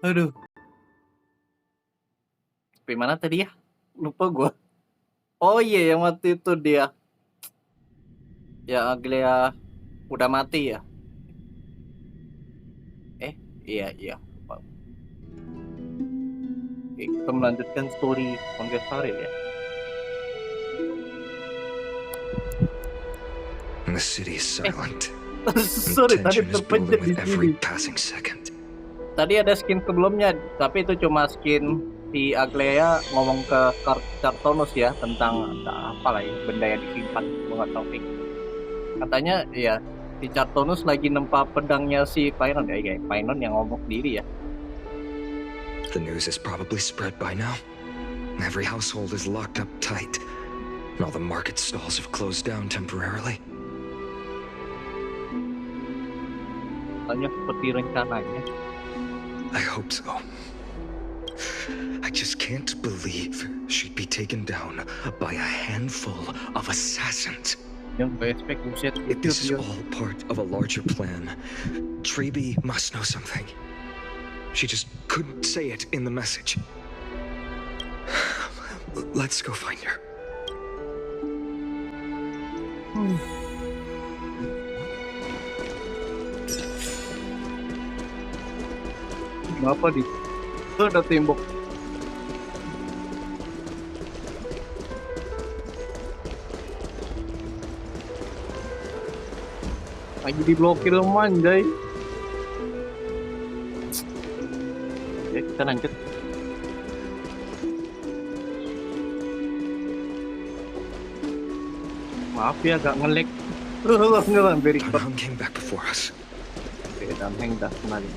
Aduh. Sampai mana tadi ya? Lupa gua. Oh iya, yang waktu itu dia. Ya Aglia udah mati ya? Iya. Lupa. Oke, kita melanjutkan story HONKAI STARRAIL ya. And the city is silent. Sorry, tadi Tension is terpencet building di with every sini. passing second. Tadi ada skin sebelumnya, tapi itu cuma skin si Aglea ngomong ke Cartonus ya tentang apalah ya, benda yang disimpan, gue nggak tahu nih. Katanya ya si Cartonus lagi nempa pedangnya si Painon ya, Painon yang ngomong sendiri ya. The news is probably spread by now. Every household is locked up tight, and all the market stalls have closed down temporarily. Katanya seperti rencananya. I hope so. I just can't believe she'd be taken down by a handful of assassins. If this is all part of a larger plan, Treby must know something. She just couldn't say it in the message. Let's go find her. Kenapa di? Itu ada tembok. Lagi diblokir manjay. Oke, kita lanjut. Maaf ya, agak nge-lag. Ngelang very quick. Han came back before us. Oke, Dan Heng dah kembali.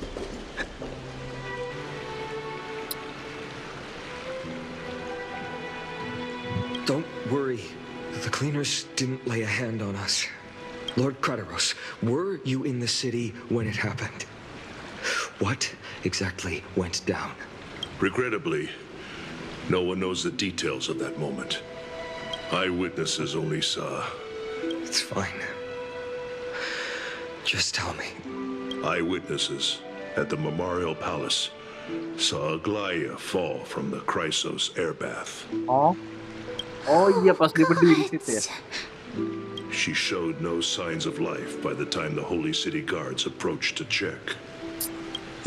Don't worry. The cleaners didn't lay a hand on us. Lord Krateros, were you in the city when it happened? What exactly went down? Regrettably, no one knows the details of that moment. Eyewitnesses only saw... It's fine. Just tell me. Eyewitnesses at the Memorial Palace saw Aglaia fall from the Chrysos air bath. Oh iya, pas dia berdiri di situ ya. She showed no signs of life by the time the Holy City guards approached to check.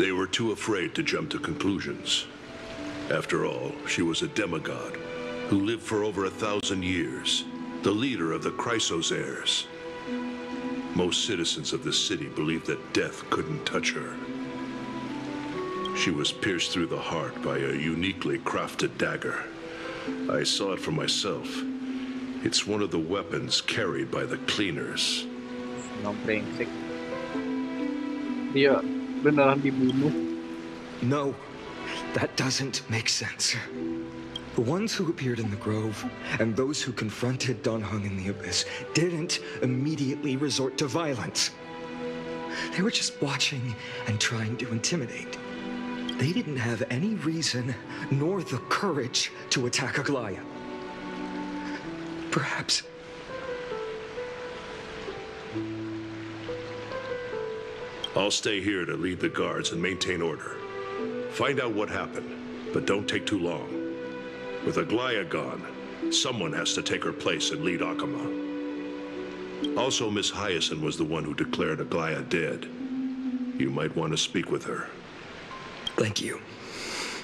They were too afraid to jump to conclusions. After all, she was a demigod who lived for over 1,000 years, the leader of the Chrysos heirs. Most citizens of the city believed that death couldn't touch her. She was pierced through the heart by a uniquely crafted dagger. I saw it for myself. It's one of the weapons carried by the cleaners. Brengsek. Dia beneran dibunuh. No, that doesn't make sense. The ones who appeared in the grove and those who confronted Don Hung in the abyss didn't immediately resort to violence. They were just watching and trying to intimidate. They didn't have any reason nor the courage to attack Aglaia. Perhaps. I'll stay here to lead the guards and maintain order. Find out what happened, but don't take too long. With Aglaia gone, someone has to take her place and lead Akama. Also, Miss Hyacinth was the one who declared Aglaia dead. You might want to speak with her. Thank you,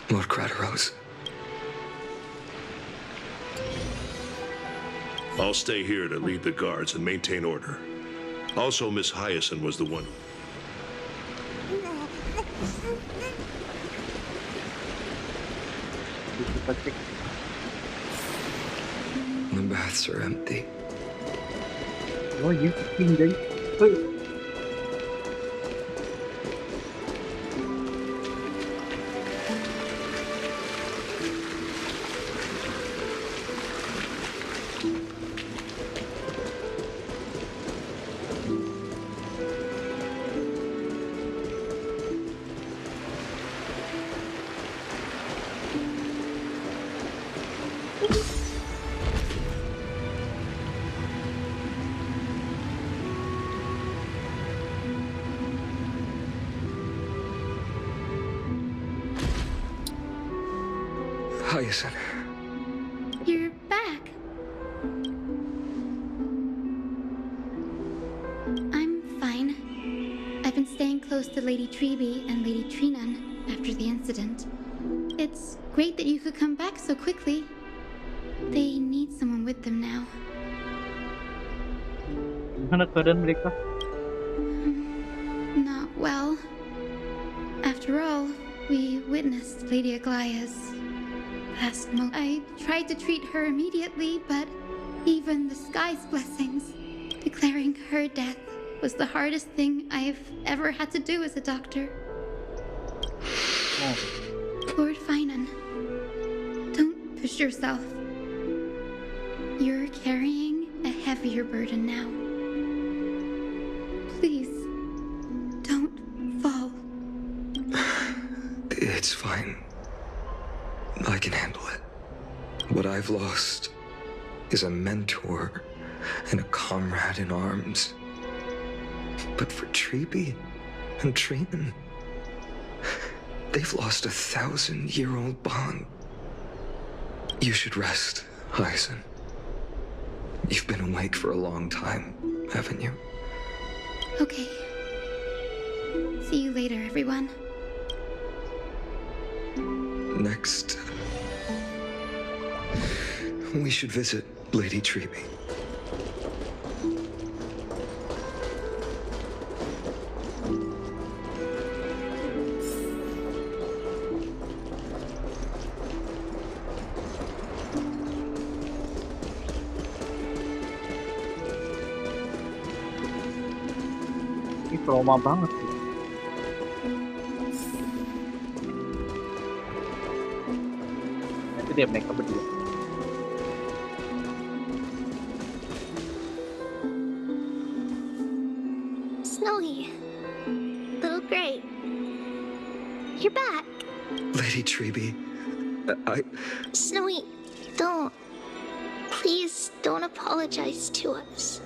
Lord Krateros. I'll stay here to lead the guards and maintain order. Also, Miss Hyacinth was the one... The baths are empty. Oh, you tinggal. Hyacinth. You're back. I'm fine. I've been staying close to Lady Treby and Lady Trinan after the incident. It's great that you could come back so quickly. They need someone with them now. Gimana keadaan mereka? Not well. After all, we witnessed Lady Aglaya's last moment. I tried to treat her immediately, but even the sky's blessings, declaring her death was the hardest thing I've ever had to do as a doctor. Oh. Lord Finan, don't push yourself. You're carrying a heavier burden now. Please, don't fall. It's fine. I can handle it. What I've lost is a mentor and a comrade in arms. But for Treby and Trinan, they've lost a 1,000-year-old bond. You should rest, Hyacinth. You've been awake for a long time, haven't you? Okay. See you later, everyone. Next, we should visit Lady Treby. Ini trauma banget sih. Itu dia mereka berdua. Snowy. Little Gray. You're back. Lady Treby, Snowy, don't. Please don't apologize to us.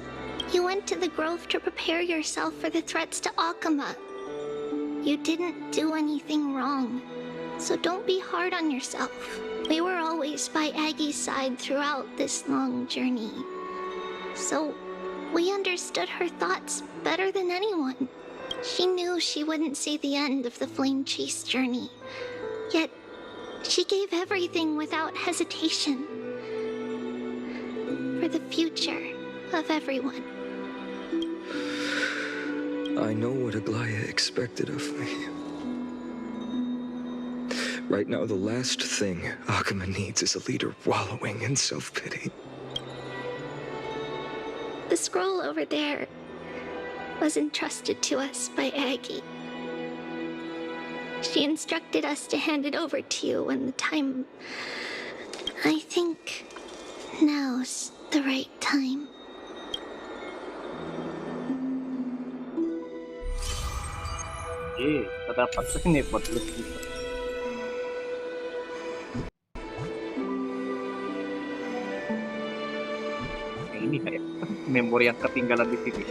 You went to the grove to prepare yourself for the threats to Akama. You didn't do anything wrong, so don't be hard on yourself. We were always by Aggie's side throughout this long journey. So, we understood her thoughts better than anyone. She knew she wouldn't see the end of the Flame Chase journey. Yet, she gave everything without hesitation. For the future of everyone. I know what Aglaya expected of me. Right now, the last thing Akama needs is a leader wallowing in self-pity. The scroll over there was entrusted to us by Aggie. She instructed us to hand it over to you when the time... I think now's the right time. Terdapat ini buat lu kita. Nah, ini kayak memori yang ketinggalan di sini.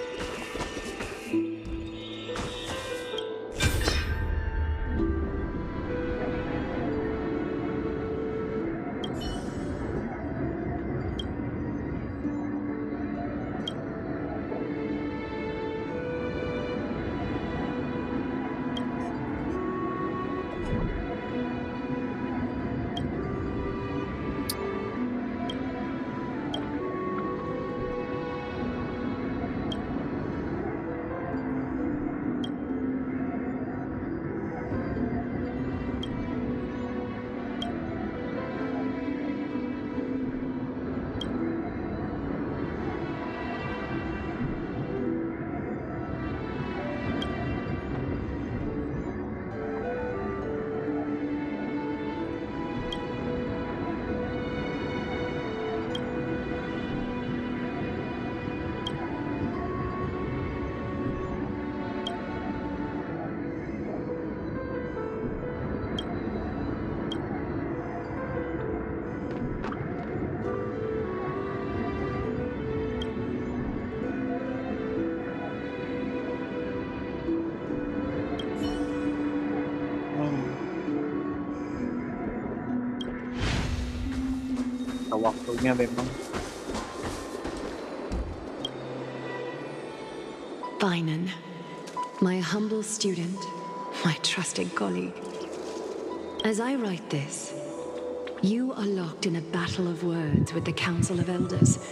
waktunya memang. Finan, my humble student, my trusted colleague. As I write this, you are locked in a battle of words with the Council of Elders,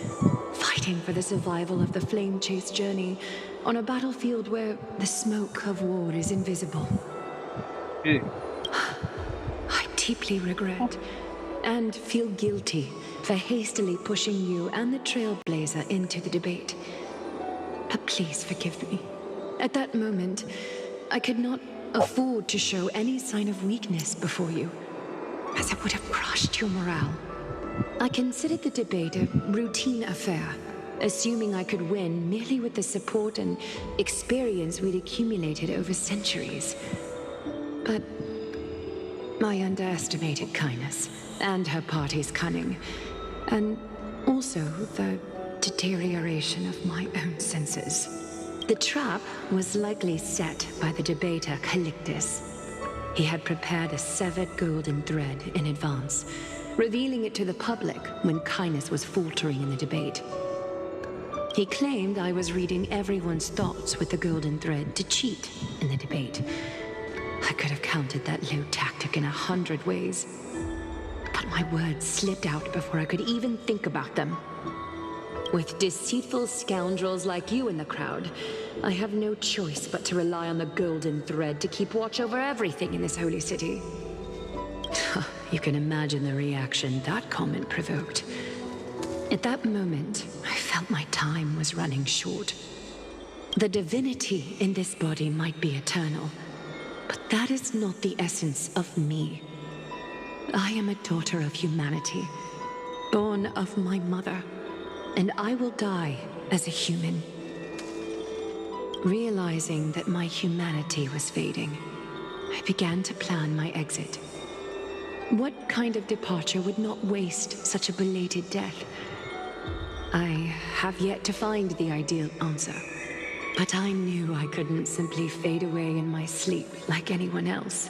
fighting for the survival of the flame-chased journey on a battlefield where the smoke of war is invisible. I deeply regret and feel guilty for hastily pushing you and the Trailblazer into the debate. But please forgive me. At that moment, I could not afford to show any sign of weakness before you, as it would have crushed your morale. I considered the debate a routine affair, assuming I could win merely with the support and experience we'd accumulated over centuries. But I underestimated Kindness and her party's cunning, and also the deterioration of my own senses. The trap was likely set by the debater Calictus. He had prepared a severed golden thread in advance, revealing it to the public when Kindness was faltering in the debate. He claimed I was reading everyone's thoughts with the golden thread to cheat in the debate. I could have countered that low tactic in 100 ways, but my words slipped out before I could even think about them. With deceitful scoundrels like you in the crowd, I have no choice but to rely on the golden thread to keep watch over everything in this holy city. You can imagine the reaction that comment provoked. At that moment, I felt my time was running short. The divinity in this body might be eternal, but that is not the essence of me. I am a daughter of humanity, born of my mother, and I will die as a human. Realizing that my humanity was fading, I began to plan my exit. What kind of departure would not waste such a belated death? I have yet to find the ideal answer, but I knew I couldn't simply fade away in my sleep like anyone else.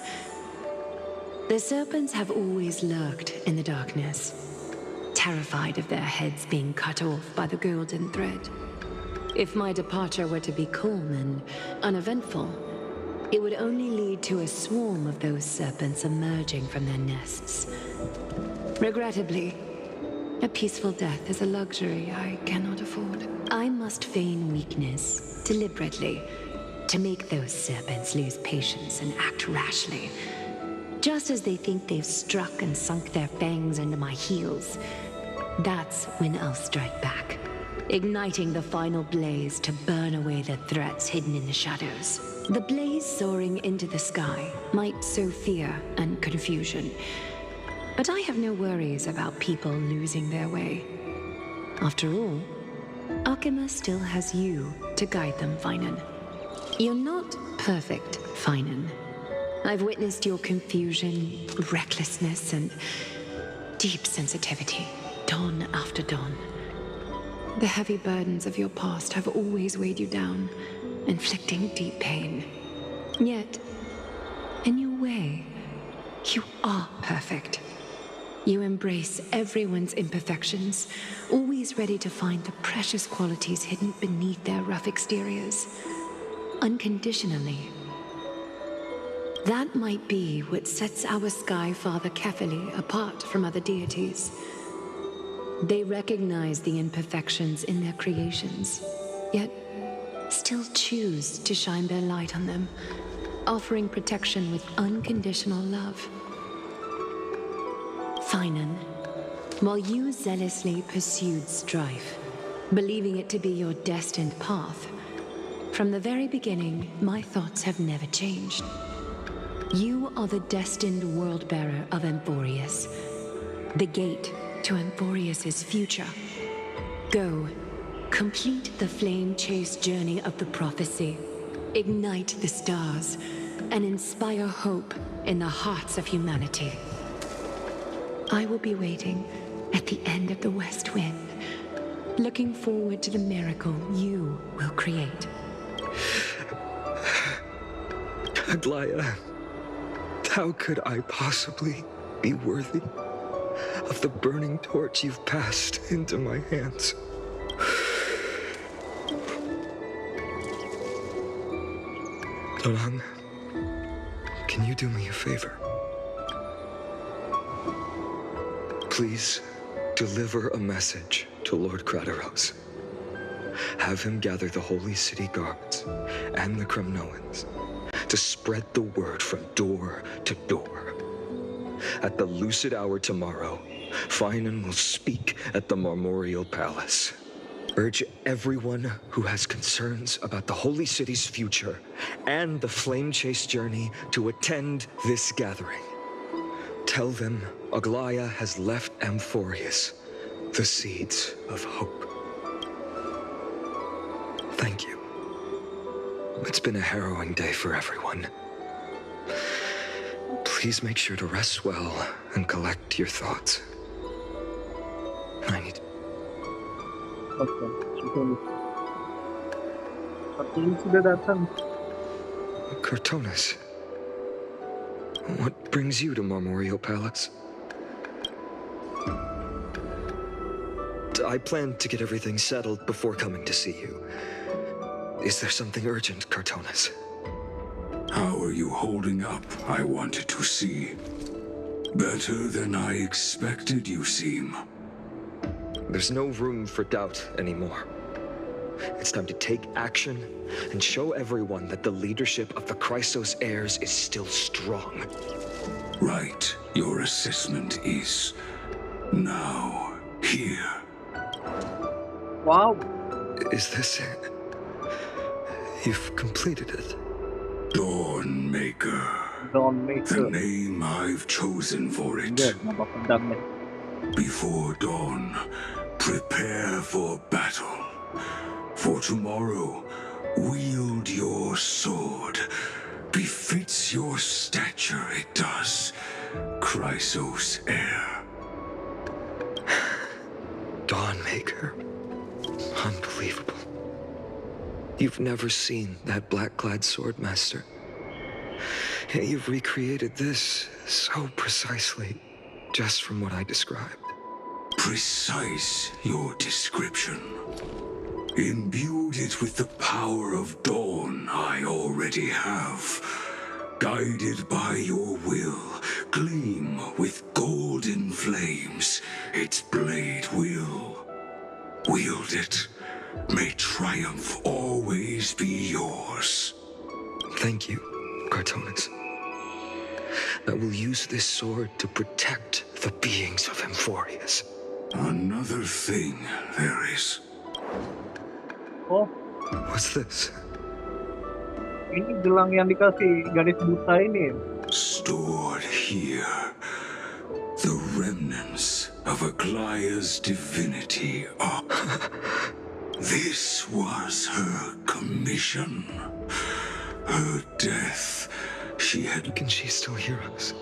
The serpents have always lurked in the darkness, terrified of their heads being cut off by the golden thread. If my departure were to be calm and uneventful, it would only lead to a swarm of those serpents emerging from their nests. Regrettably, a peaceful death is a luxury I cannot afford. I must feign weakness deliberately to make those serpents lose patience and act rashly. Just as they think they've struck and sunk their fangs into my heels, that's when I'll strike back, igniting the final blaze to burn away the threats hidden in the shadows. The blaze soaring into the sky might sow fear and confusion, but I have no worries about people losing their way. After all, Akima still has you to guide them, Finan. You're not perfect, Finan. I've witnessed your confusion, recklessness, and deep sensitivity, dawn after dawn. The heavy burdens of your past have always weighed you down, inflicting deep pain. Yet, in your way, you are perfect. You embrace everyone's imperfections, always ready to find the precious qualities hidden beneath their rough exteriors, unconditionally. That might be what sets our Sky Father Kefili apart from other deities. They recognize the imperfections in their creations, yet still choose to shine their light on them, offering protection with unconditional love. Finan, while you zealously pursued strife, believing it to be your destined path, from the very beginning, my thoughts have never changed. You are the destined world-bearer of Amphorius, the gate to Amphorius's future. Go, complete the flame-chased journey of the prophecy, ignite the stars, and inspire hope in the hearts of humanity. I will be waiting at the end of the West Wind, looking forward to the miracle you will create. Aglaya, how could I possibly be worthy? of the burning torch you've passed into my hands. Dorang, can you do me a favor? Please deliver a message to Lord Krateros. Have him gather the Holy City guards and the Kremnoans to spread the word from door to door. At the lucid hour tomorrow, Finan will speak at the Marmorial Palace. Urge everyone who has concerns about the Holy City's future and the Flame Chase journey to attend this gathering. Tell them Aglaya has left Amphorius the seeds of hope. Thank you. It's been a harrowing day for everyone. Please make sure to rest well and collect your thoughts. I need... Oke, syukur. Sepertinya sudah datang. Cortonis, what brings you to Marmorial Palace? I planned to get everything settled before coming to see you. Is there something urgent, Cortonis? How are you holding up, I wanted to see. Better than I expected you seem. There's no room for doubt anymore. It's time to take action and show everyone that the leadership of the Chrysos heirs is still strong. Right, your assessment is now here. Wow, Is this it? You've completed it. Dawnmaker. don't make The it. name I've chosen for it. Ya, nama pedangnya. Before dawn, prepare for battle. For tomorrow, wield your sword. Befits your stature, it does. Chrysos heir. Dawnmaker. Unbelievable. You've never seen that black-clad swordmaster. Yet you've recreated this so precisely, just from what I described. Precise your description. Imbued it with the power of dawn I already have. Guided by your will, gleam with golden flames, its blade will. Wield it. May triumph always be yours. Thank you, Cortonis. I will use this sword to protect the beings of Amphorius. Another thing there is. Oh, What's this? ini gelang yang dikasih gadis buta ini. Stored here. The remnants of Aglaya's divinity are... This was her commission. Her death. She had... Can she still hear us?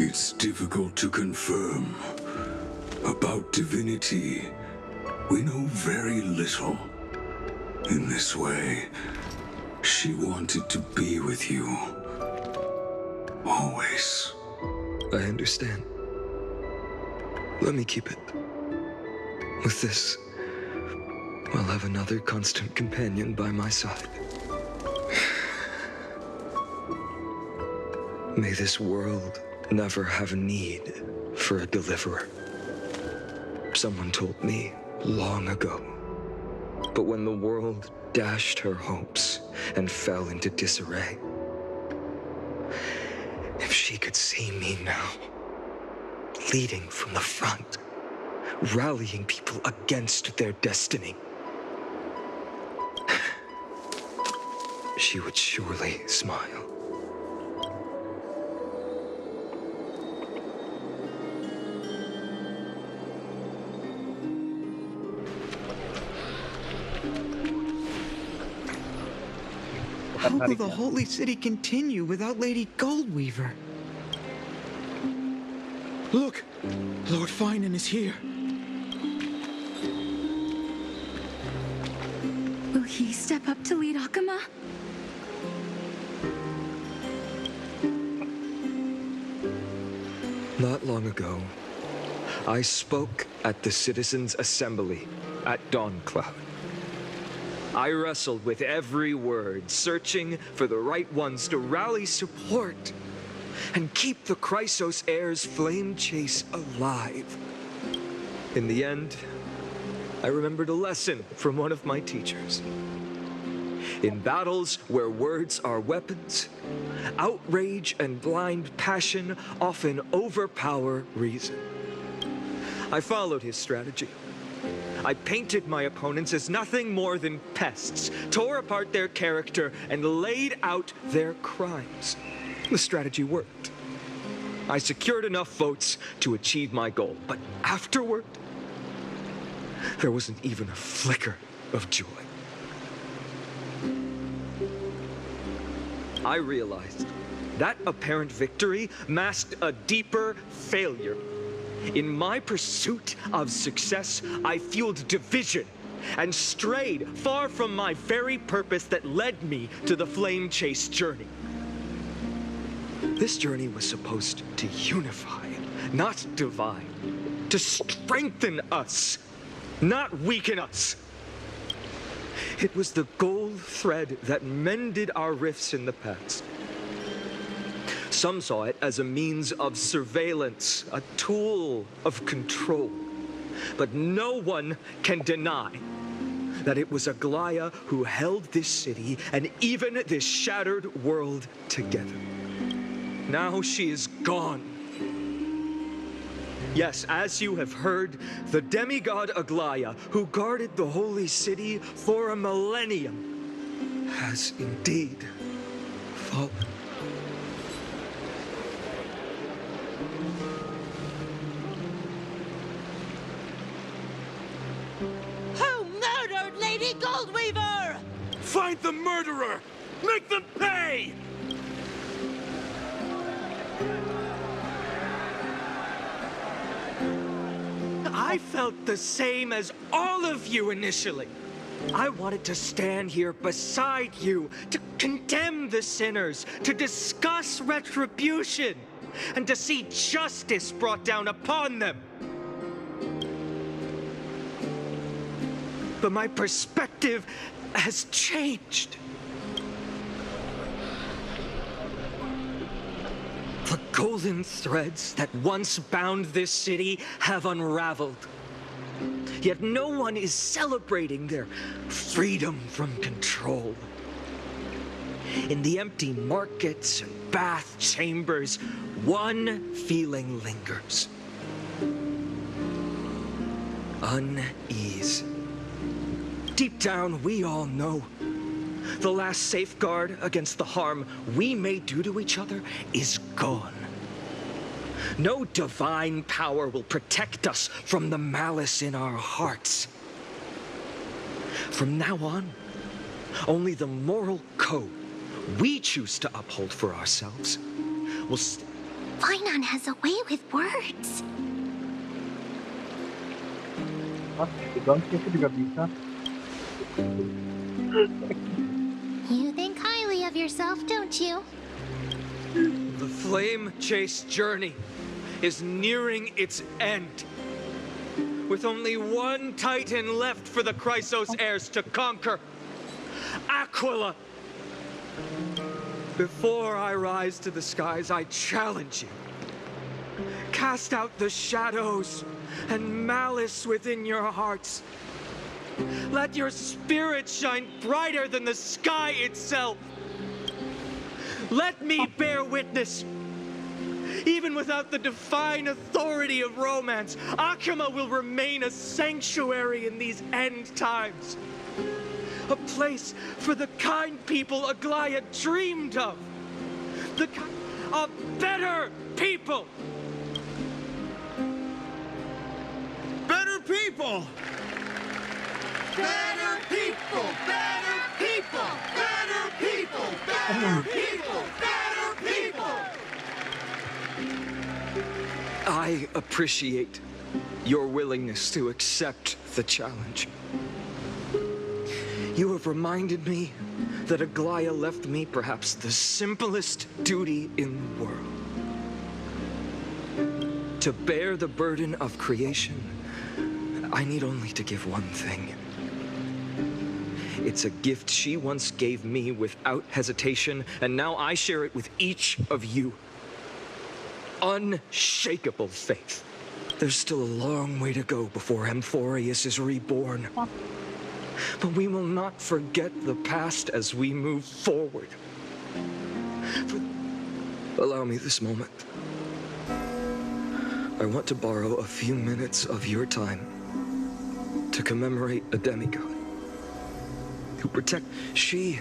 It's difficult to confirm. About divinity, we know very little. In this way, she wanted to be with you. Always. I understand. Let me keep it. With this, I'll have another constant companion by my side. May this world never have a need for a deliverer. Someone told me long ago. But when the world dashed her hopes and fell into disarray, if she could see me now, leading from the front, rallying people against their destiny, she would surely smile. How will the Holy City continue without Lady Goldweaver? Look! Lord Finan is here. Will he step up to lead Akama? Not long ago, I spoke at the Citizens' Assembly at Dawncloud. I wrestled with every word, searching for the right ones to rally support and keep the Chrysos Heir's flame chase alive. In the end, I remembered a lesson from one of my teachers. In battles where words are weapons, outrage and blind passion often overpower reason. I followed his strategy. I painted my opponents as nothing more than pests, tore apart their character, and laid out their crimes. The strategy worked. I secured enough votes to achieve my goal, but afterward, there wasn't even a flicker of joy. I realized that apparent victory masked a deeper failure. In my pursuit of success, I fueled division and strayed far from my very purpose that led me to the flame chase journey. This journey was supposed to unify, not divide, to strengthen us, not weaken us. It was the gold thread that mended our rifts in the past. Some saw it as a means of surveillance, a tool of control. But no one can deny that it was Aglaya who held this city and even this shattered world together. Now she is gone. Yes, as you have heard, the demigod Aglaya, who guarded the holy city for a millennium, has indeed fallen. Who murdered Lady Goldweaver? Find the murderer! Make them pay! I felt the same as all of you initially. I wanted to stand here beside you, to condemn the sinners, to discuss retribution, and to see justice brought down upon them. But my perspective has changed. The golden threads that once bound this city have unraveled. Yet no one is celebrating their freedom from control. In the empty markets and bath chambers, one feeling lingers. Unease. Deep down, we all know the last safeguard against the harm we may do to each other is gone. No divine power will protect us from the malice in our hearts. From now on, only the moral code we choose to uphold for ourselves will Finon has a way with words. Itu juga bisa. You think highly of yourself, don't you? The flame chase journey is nearing its end. With only one titan left for the Chrysos heirs to conquer. Aquila! Before I rise to the skies, I challenge you. Cast out the shadows and malice within your hearts. Let your spirit shine brighter than the sky itself. Let me bear witness. Even without the divine authority of romance, Akima will remain a sanctuary in these end times. A place for the kind people Aglaya dreamed of. A better people. Better people! Better people! Better people! Better people! Better people! Better people! I appreciate your willingness to accept the challenge. You have reminded me that Aglaya left me perhaps the simplest duty in the world. to bear the burden of creation, I need only to give one thing. It's a gift she once gave me without hesitation, and now I share it with each of you. Unshakable faith. There's still a long way to go before Amphorius is reborn. But we will not forget the past as we move forward. Allow me this moment. I want to borrow a few minutes of your time to commemorate a demigod who protect. She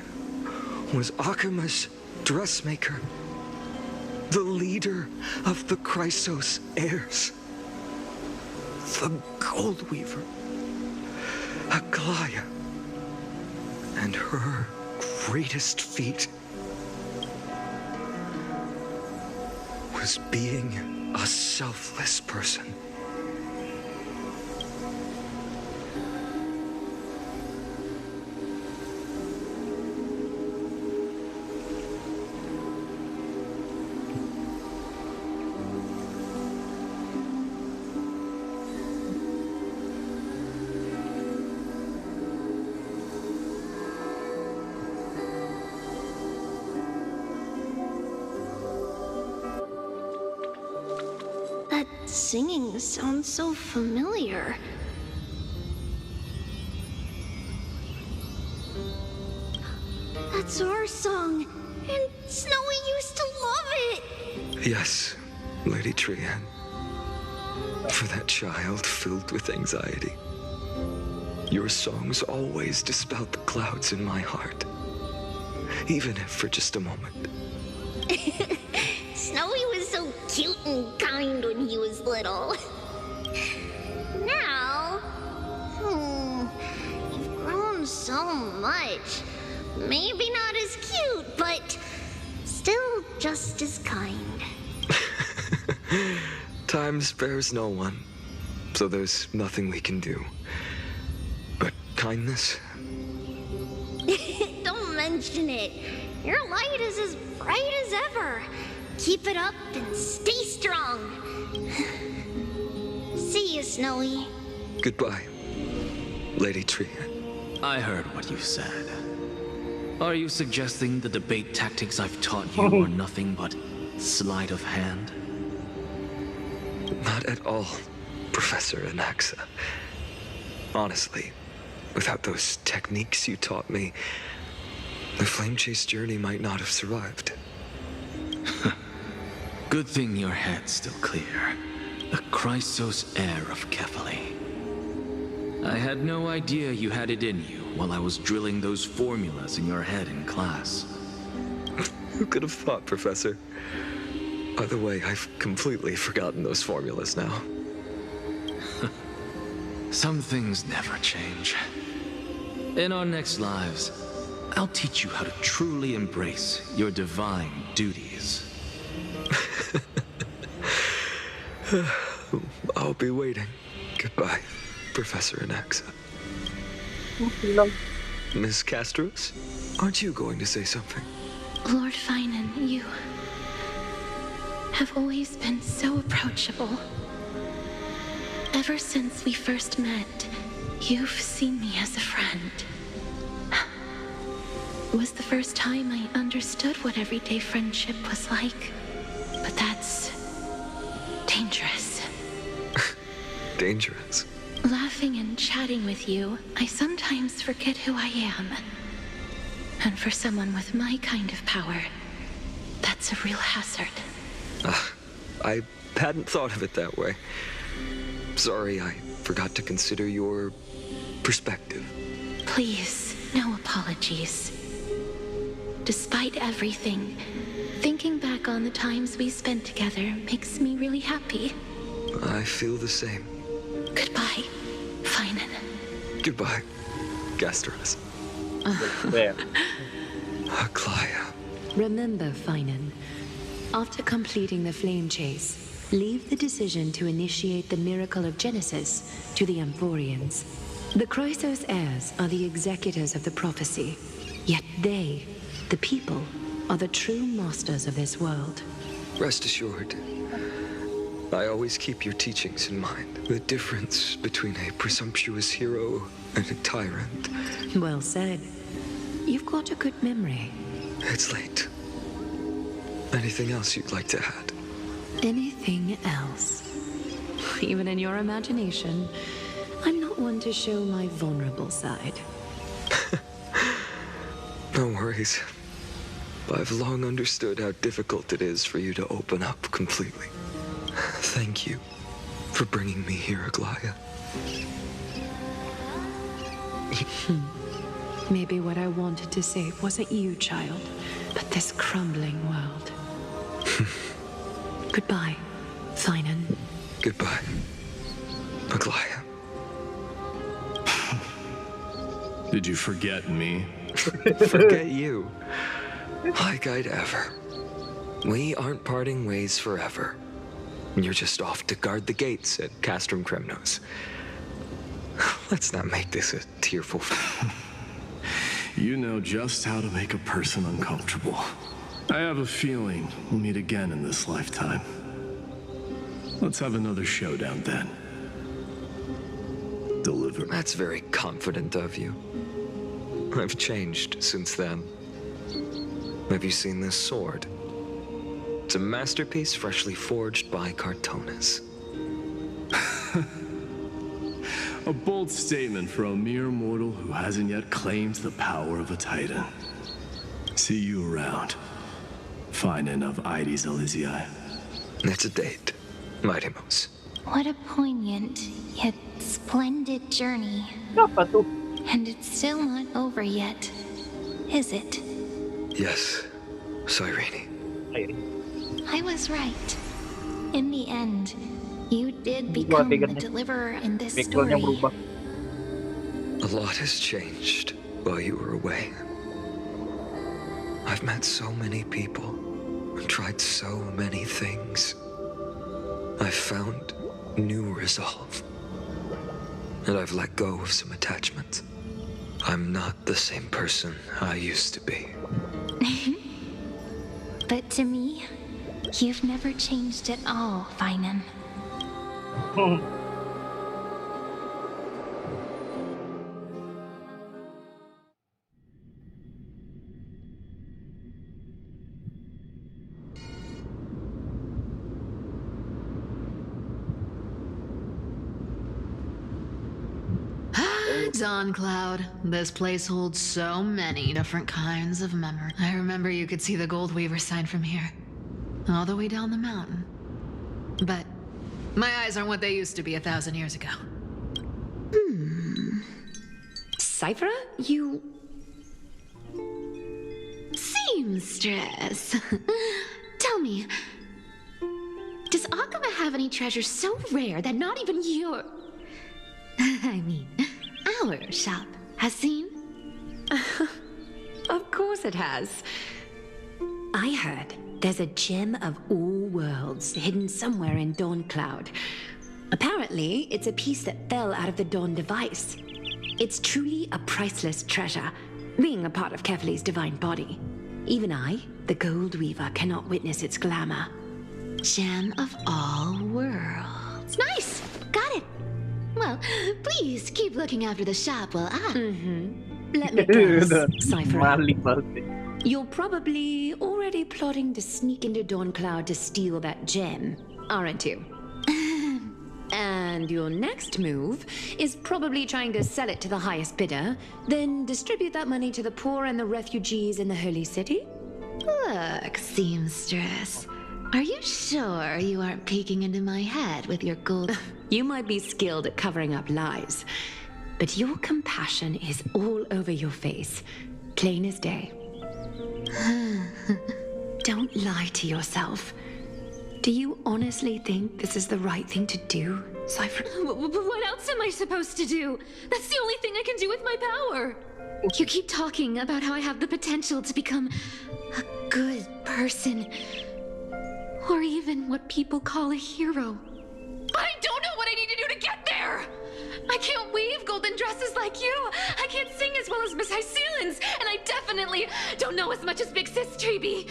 was Akima's dressmaker, the leader of the Chrysos heirs, the Gold Weaver, Aglaia, and her greatest feat was being a selfless person. Singing sounds so familiar. That's our song, and Snowy used to love it! Yes, Lady Trian. For that child filled with anxiety, your songs always dispelled the clouds in my heart, even if for just a moment. Snowy was so cute and kind when he was little. Now, you've grown so much. Maybe not as cute, but still just as kind. Time spares no one, so there's nothing we can do. But kindness? Don't mention it. Your light is as bright as ever. Keep it up and stay strong. See you, Snowy. Goodbye, Lady Trian. I heard what you said. Are you suggesting the debate tactics I've taught you are nothing but sleight of hand? Not at all, Professor Anaxa. Honestly, without those techniques you taught me, the Flame Chase journey might not have survived. Good thing your head's still clear. The Chrysos heir of Kefali. I had no idea you had it in you while I was drilling those formulas in your head in class. Who could have thought, Professor? By the way, I've completely forgotten those formulas now. Some things never change. In our next lives, I'll teach you how to truly embrace your divine duties. I'll be waiting. Goodbye, Professor Anaxa. Miss Castros, aren't you going to say something? Lord Finan, you have always been so approachable. Ever since we first met, you've seen me as a friend. It was the first time I understood what everyday friendship was like. But that's dangerous. Dangerous? Laughing and chatting with you, I sometimes forget who I am. And for someone with my kind of power, that's a real hazard. I hadn't thought of it that way. Sorry, I forgot to consider your perspective. Please, no apologies. Despite everything, thinking back on the times we spent together makes me really happy. I feel the same. Goodbye, Finan. Goodbye, Gastros. There. Aglaia. Remember, Finan, after completing the flame chase, leave the decision to initiate the miracle of Genesis to the Amphorians. The Chrysos heirs are the executors of the prophecy, yet they, the people, are the true masters of this world. Rest assured, I always keep your teachings in mind. The difference between a presumptuous hero and a tyrant. Well said. You've got a good memory. It's late. Anything else you'd like to add? Anything else? Even in your imagination, I'm not one to show my vulnerable side. No worries. I've long understood how difficult it is for you to open up completely. Thank you for bringing me here, Aglaya. Maybe what I wanted to save wasn't you, child, but this crumbling world. Goodbye, Finan. Goodbye, Aglaya. Did you forget me? Forget you? Like I'd ever. We aren't parting ways forever. You're just off to guard the gates at Castrum Kremnos. Let's not make this a tearful... You know just how to make a person uncomfortable. I have a feeling we'll meet again in this lifetime. Let's have another showdown then. Deliver. That's very confident of you. I've changed since then. Have you seen this sword? It's a masterpiece freshly forged by Cartonis. A bold statement for a mere mortal who hasn't yet claimed the power of a titan. See you around. Finan of Ides Elysiae. It's a date, Mightimos. What a poignant, yet splendid journey. Apa tuh? And it's still not over yet, is it? Yes, Cyrene. I was right. In the end, you did become the deliverer in this story. A lot has changed while you were away. I've met so many people and tried so many things. I've found new resolve. And I've let go of some attachments. I'm not the same person I used to be. But to me, you've never changed at all, Finan. Dawn Cloud. This place holds so many different kinds of memory. I remember you could see the Gold Weaver sign from here, all the way down the mountain. But my eyes aren't what they used to be 1,000 years ago. Cypher, you... Seamstress. Tell me, does Akama have any treasures so rare that not even your... I mean, our shop has seen? Of course it has. I heard there's a gem of all worlds hidden somewhere in Dawn Cloud. Apparently, it's a piece that fell out of the Dawn device. It's truly a priceless treasure, being a part of Kefali's divine body. Even I, the Gold Weaver, cannot witness its glamour. Gem of all worlds. Nice! Got it! Well, please keep looking after the shop while I... Let me guess, Cypher. Malik banget. You're probably already plotting to sneak into Dawn Cloud to steal that gem, aren't you? And your next move is probably trying to sell it to the highest bidder, then distribute that money to the poor and the refugees in the Holy City? Look, seamstress. Are you sure you aren't peeking into my head with your gold... You might be skilled at covering up lies, but your compassion is all over your face, plain as day. Don't lie to yourself. Do you honestly think this is the right thing to do, Cypher? What else am I supposed to do? That's the only thing I can do with my power. You keep talking about how I have the potential to become a good person, or even what people call a hero. But I don't know what I need to do to get there! I can't weave golden dresses like you! I can't sing as well as Miss Hyceelans! And I definitely don't know as much as Big Sis Treeby!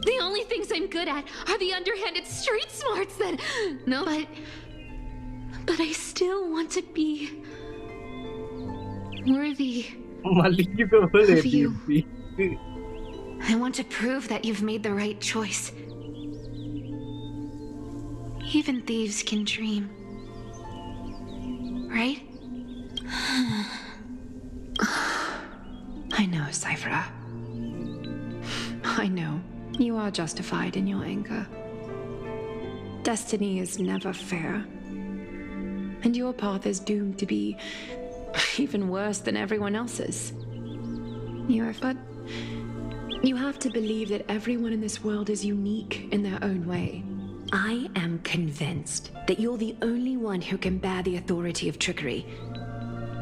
The only things I'm good at are the underhanded street smarts that... No, but I still want to be... worthy Malik juga boleh of you. mimpi. I want to prove that you've made the right choice. Even thieves can dream. Right? I know, Cypher. I know. You are justified in your anger. Destiny is never fair. And your path is doomed to be even worse than everyone else's. But you have to believe that everyone in this world is unique in their own way. I am convinced that you're the only one who can bear the authority of trickery.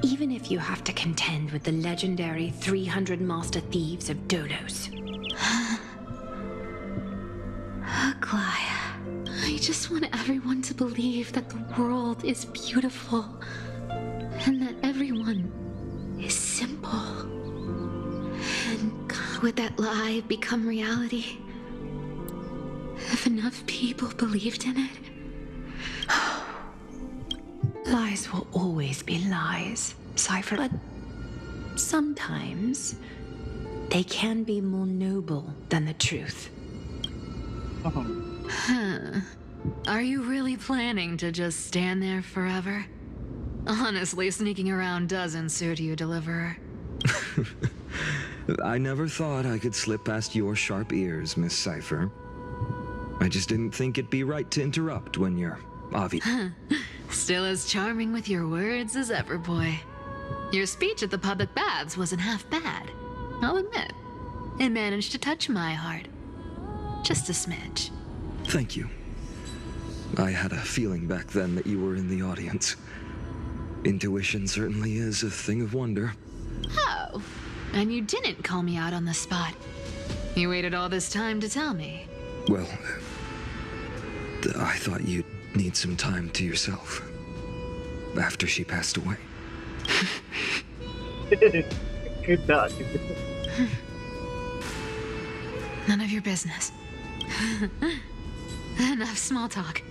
Even if you have to contend with the legendary 300 master thieves of Dolos. Aglaya, I just want everyone to believe that the world is beautiful and that everyone is simple. And would that lie become reality? If enough people believed in it? Lies will always be lies, Cypher. But sometimes they can be more noble than the truth. Huh. Are you really planning to just stand there forever? Honestly, sneaking around doesn't suit you, Deliverer. I never thought I could slip past your sharp ears, Miss Cypher. I just didn't think it'd be right to interrupt when you're obvious. Still as charming with your words as ever, boy. Your speech at the public baths wasn't half bad. I'll admit. It managed to touch my heart. Just a smidge. Thank you. I had a feeling back then that you were in the audience. Intuition certainly is a thing of wonder. Oh, and you didn't call me out on the spot. You waited all this time to tell me. Well, I thought you'd need some time to yourself. After she passed away. None of your business. Enough small talk.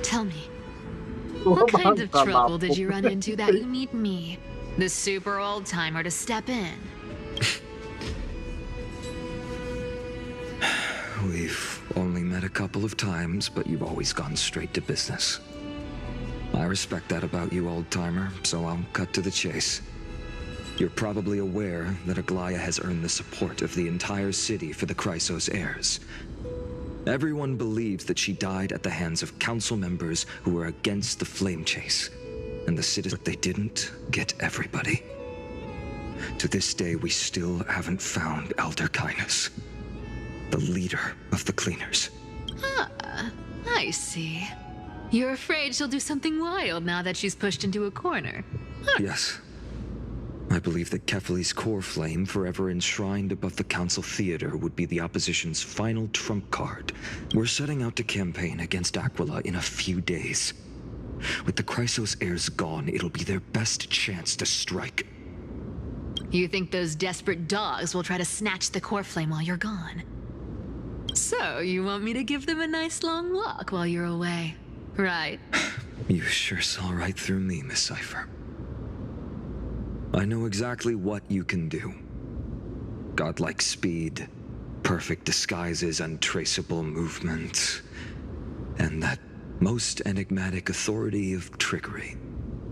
Tell me, what kind of trouble did you run into that you need me, the super old-timer, to step in? We've only met a couple of times, but you've always gone straight to business. I respect that about you, old-timer, so I'll cut to the chase. You're probably aware that Aglaya has earned the support of the entire city for the Chrysos heirs. Everyone believes that she died at the hands of council members who were against the flame chase, and the citizens, but they didn't get everybody. To this day, we still haven't found Elder Kindness, the leader of the cleaners. Ah, I see. You're afraid she'll do something wild now that she's pushed into a corner. Huh. Yes. I believe that Kefali's core flame, forever enshrined above the council theater, would be the opposition's final trump card. We're setting out to campaign against Aquila in a few days. With the Chrysos heirs gone, it'll be their best chance to strike. You think those desperate dogs will try to snatch the core flame while you're gone? So, you want me to give them a nice long walk while you're away, right? You sure saw right through me, Miss Cypher. I know exactly what you can do. Godlike speed, perfect disguises, untraceable movement, and that most enigmatic authority of trickery.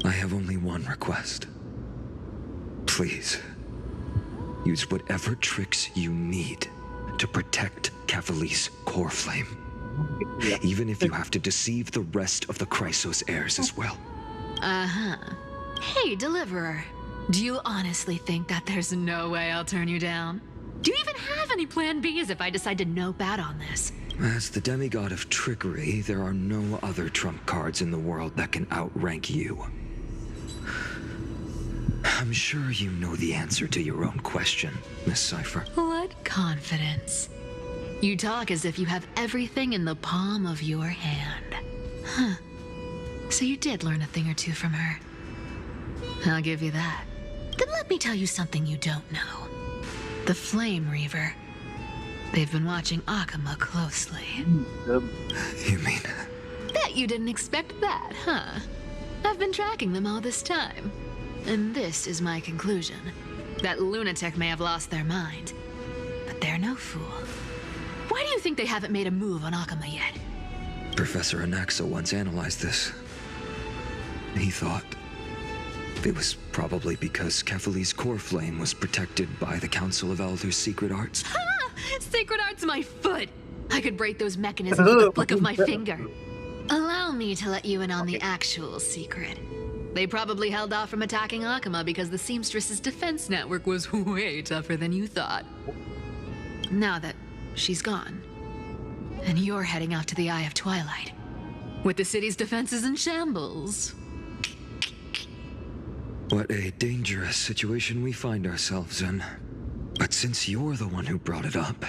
I have only one request. Please, use whatever tricks you need to protect Kefali's core flame. Even if you have to deceive the rest of the Chrysos heirs as well. Uh-huh. Hey, Deliverer. Do you honestly think that there's no way I'll turn you down? Do you even have any plan Bs if I decide to nope out on this? As the demigod of trickery, there are no other trump cards in the world that can outrank you. I'm sure you know the answer to your own question, Miss Cypher. What confidence. You talk as if you have everything in the palm of your hand. Huh. So you did learn a thing or two from her. I'll give you that. Then let me tell you something you don't know. The Flame Reaver. They've been watching Akama closely. You mean... Bet you didn't expect that, huh? I've been tracking them all this time. And this is my conclusion. That lunatic may have lost their mind. But they're no fool. Why do you think they haven't made a move on Akama yet? Professor Anaxa once analyzed this. He thought it was probably because Kefali's core flame was protected by the Council of Elders' secret arts. Ha! Sacred art's my foot! I could break those mechanisms with a flick of my finger. Allow me to let you in on the actual secret. They probably held off from attacking Akama because the seamstress's defense network was way tougher than you thought. Now that she's gone, and you're heading out to the Eye of Twilight, with the city's defenses in shambles. What a dangerous situation we find ourselves in. But since you're the one who brought it up,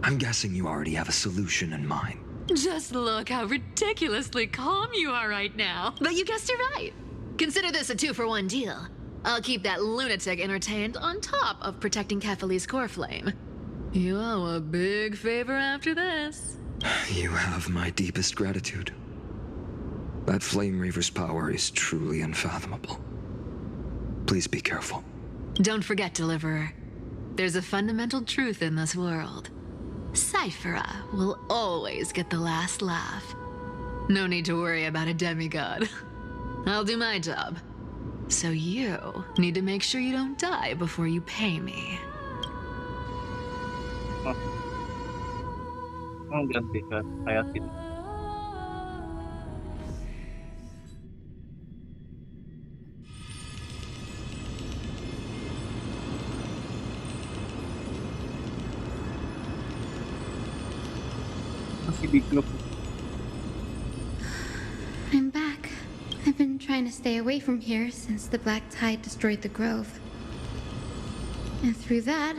I'm guessing you already have a solution in mind. Just look how ridiculously calm you are right now. But you guessed it right. Consider this a 2-for-1 deal. I'll keep that lunatic entertained on top of protecting Kefali's core flame. You owe a big favor after this. You have my deepest gratitude. That Flame Reaver's power is truly unfathomable. Please be careful. Don't forget, Deliverer. There's a fundamental truth in this world. Cyphera will always get the last laugh. No need to worry about a demigod. I'll do my job. So you need to make sure you don't die before you pay me. Ganti ke Hayatin. Masih di grup. I'm back. I've been trying to stay away from here since the black tide destroyed the grove. And through that,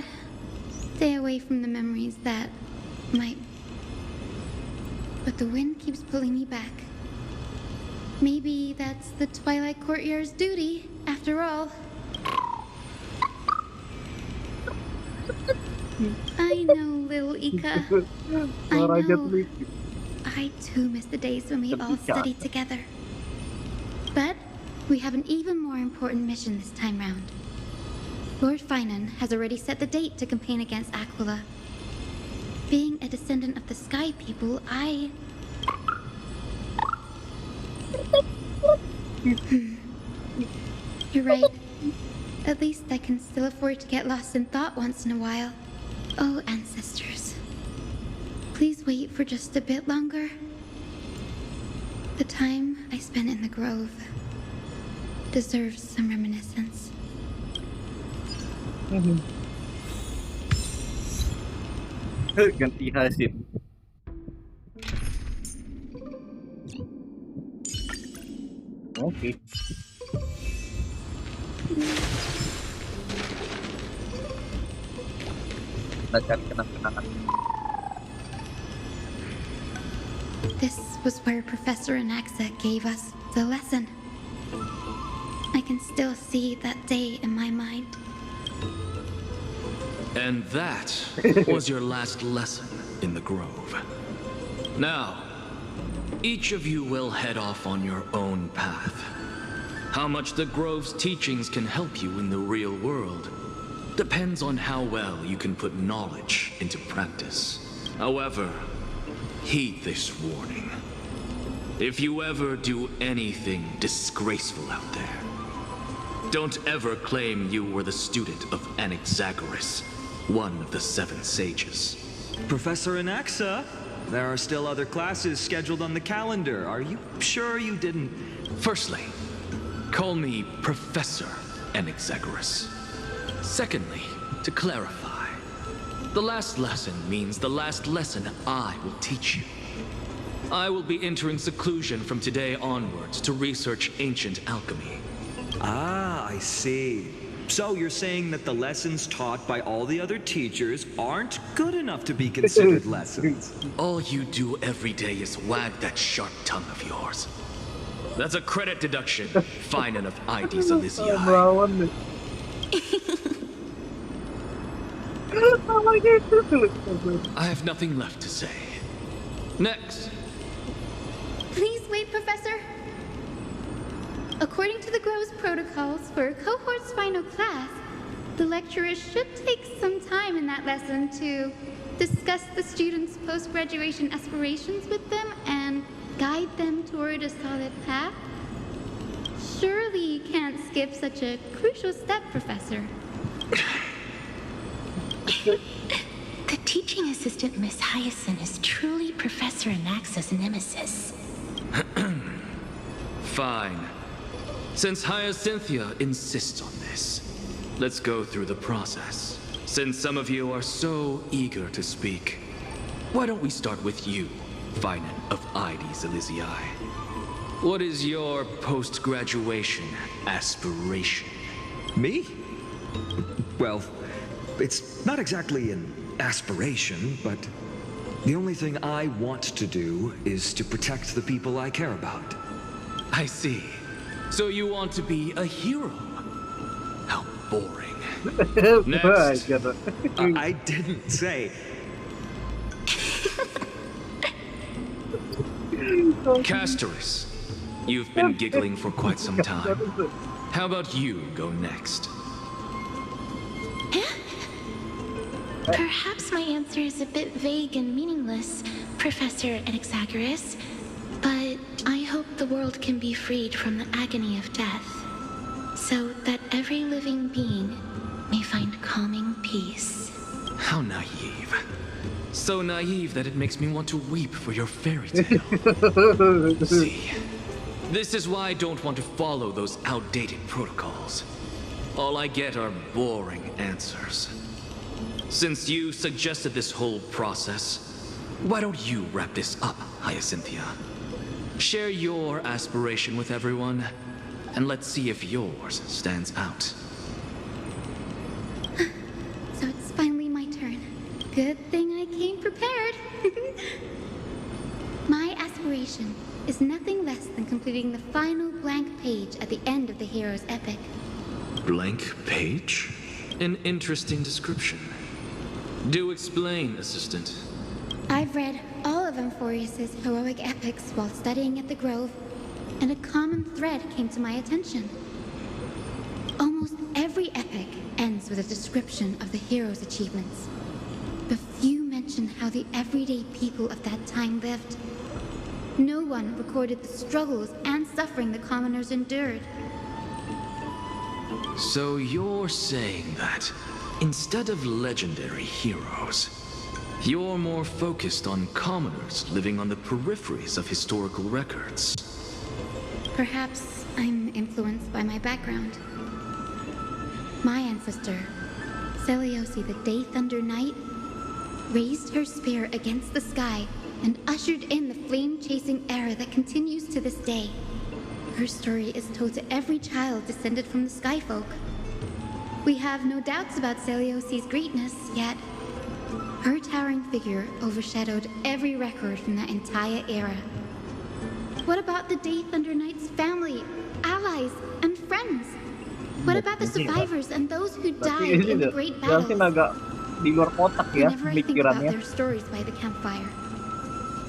stay away from the memories that might... But the wind keeps pulling me back. Maybe that's the Twilight Courtyard's duty, after all. I know, little Ika. I know. I too miss the days when we all studied together. But we have an even more important mission this time round. Lord Finan has already set the date to campaign against Aquila. Being a descendant of the Sky People, You're right. At least I can still afford to get lost in thought once in a while. Oh, ancestors. Please wait for just a bit longer. The time I spent in the grove deserves some reminiscence. Ganti hasil. Oke. Kita cari kenang-kenangan. This was where Professor Anaxa gave us the lesson. I can still see that day in my mind. And that was your last lesson in the Grove. Now, each of you will head off on your own path. How much the Grove's teachings can help you in the real world depends on how well you can put knowledge into practice. However, heed this warning. If you ever do anything disgraceful out there, don't ever claim you were the student of Anaxagoras, one of the 7 sages. Professor Anaxa, there are still other classes scheduled on the calendar. Are you sure you didn't... Firstly, call me Professor Anaxagoras. Secondly, to clarify, the last lesson means the last lesson I will teach you. I will be entering seclusion from today onwards to research ancient alchemy. Ah, I see. So you're saying that the lessons taught by all the other teachers aren't good enough to be considered lessons? All you do every day is wag that sharp tongue of yours. That's a credit deduction, Finan of ID Silesia. I have nothing left to say. Next. Please wait, Professor. According to the Grove's protocols for a cohort's final class, the lecturer should take some time in that lesson to discuss the students' post-graduation aspirations with them and guide them toward a solid path. Surely you can't skip such a crucial step, Professor. The teaching assistant, Miss Hyacinth, is truly Professor Anaxa's nemesis. Fine. Since Hyacinthia insists on this, let's go through the process. Since some of you are so eager to speak, why don't we start with you, Finan of Ides Elysiae? What is your post-graduation aspiration? Me? Well, it's not exactly an aspiration, but the only thing I want to do is to protect the people I care about. I see. So you want to be a hero? How boring. Next. I didn't say. Castorus, you've been giggling for quite some time. How about you go next? Perhaps my answer is a bit vague and meaningless, Professor Anaxagoras, but I hope the world can be freed from the agony of death, so that every living being may find calming peace. How naive. So naive that it makes me want to weep for your fairy tale. See, this is why I don't want to follow those outdated protocols. All I get are boring answers. Since you suggested this whole process, why don't you wrap this up, Hyacinthia? Share your aspiration with everyone, and let's see if yours stands out. So it's finally my turn. Good thing I came prepared. My aspiration is nothing less than completing the final blank page at the end of the hero's epic. Blank page? An interesting description. Do explain, assistant. I've read all of Amphorius's heroic epics while studying at the Grove, and a common thread came to my attention. Almost every epic ends with a description of the hero's achievements. But few mention how the everyday people of that time lived. No one recorded the struggles and suffering the commoners endured. So you're saying that instead of legendary heroes, you're more focused on commoners living on the peripheries of historical records. Perhaps I'm influenced by my background. My ancestor, Seliosi the Day Thunder Knight, raised her spear against the sky and ushered in the flame-chasing era that continues to this day. Her story is told to every child descended from the Skyfolk. We have no doubts about Seliosi's greatness, yet her towering figure overshadowed every record from that entire era. What about the Day Thunder Knight's family, allies, and friends? What about the survivors and those who died in the great battles? Whenever I think about their stories by the campfire,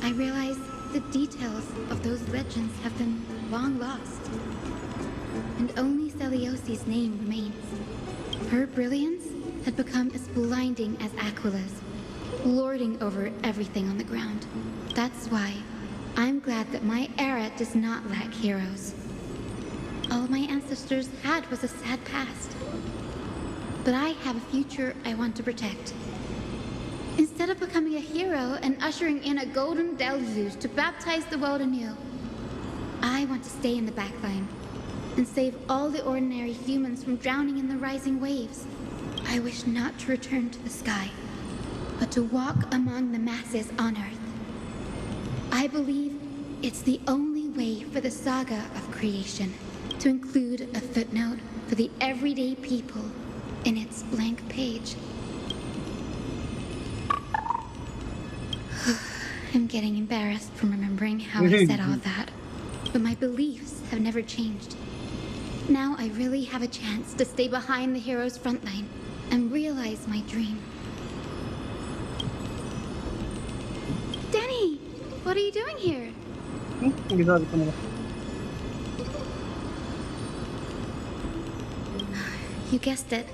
I realize the details of those legends have been long lost. And only Seliosi's name remains. Her brilliance had become as blinding as Aquila's, lording over everything on the ground. That's why I'm glad that my era does not lack heroes. All my ancestors had was a sad past. But I have a future I want to protect. Instead of becoming a hero and ushering in a golden deluge to baptize the world anew, I want to stay in the backline and save all the ordinary humans from drowning in the rising waves. I wish not to return to the sky, but to walk among the masses on Earth. I believe it's the only way for the saga of creation to include a footnote for the everyday people in its blank page. I'm getting embarrassed from remembering how I said all of that, but my beliefs have never changed. Now I really have a chance to stay behind the hero's front line and realize my dream. What are you doing here? Bisa ketemu. You guessed it.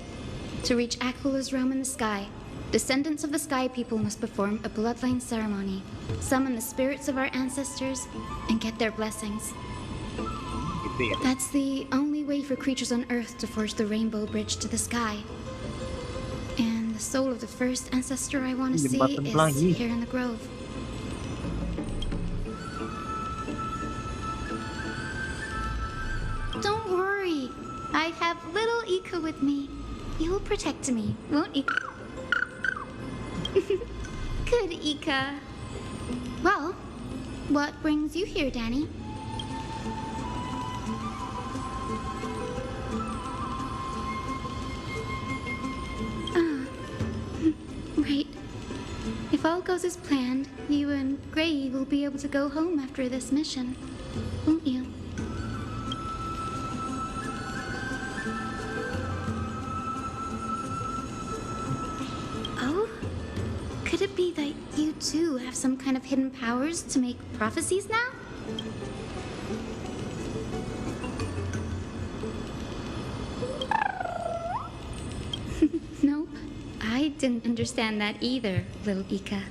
To reach Aquala's realm in the sky, descendants of the Sky People must perform a bloodline ceremony, summon the spirits of our ancestors, and get their blessings. That's the only way for creatures on Earth to forge the rainbow bridge to the sky. And the soul of the first ancestor I want to see is here in the grove. Don't worry. I have little Ika with me. You'll protect me, won't you? Good, Ika. Well, what brings you here, Danny? Right. If all goes as planned, you and Gray will be able to go home after this mission, won't you? Oh? Could it be that you too have some kind of hidden powers to make prophecies now? Nope. I didn't understand that either, little Ika.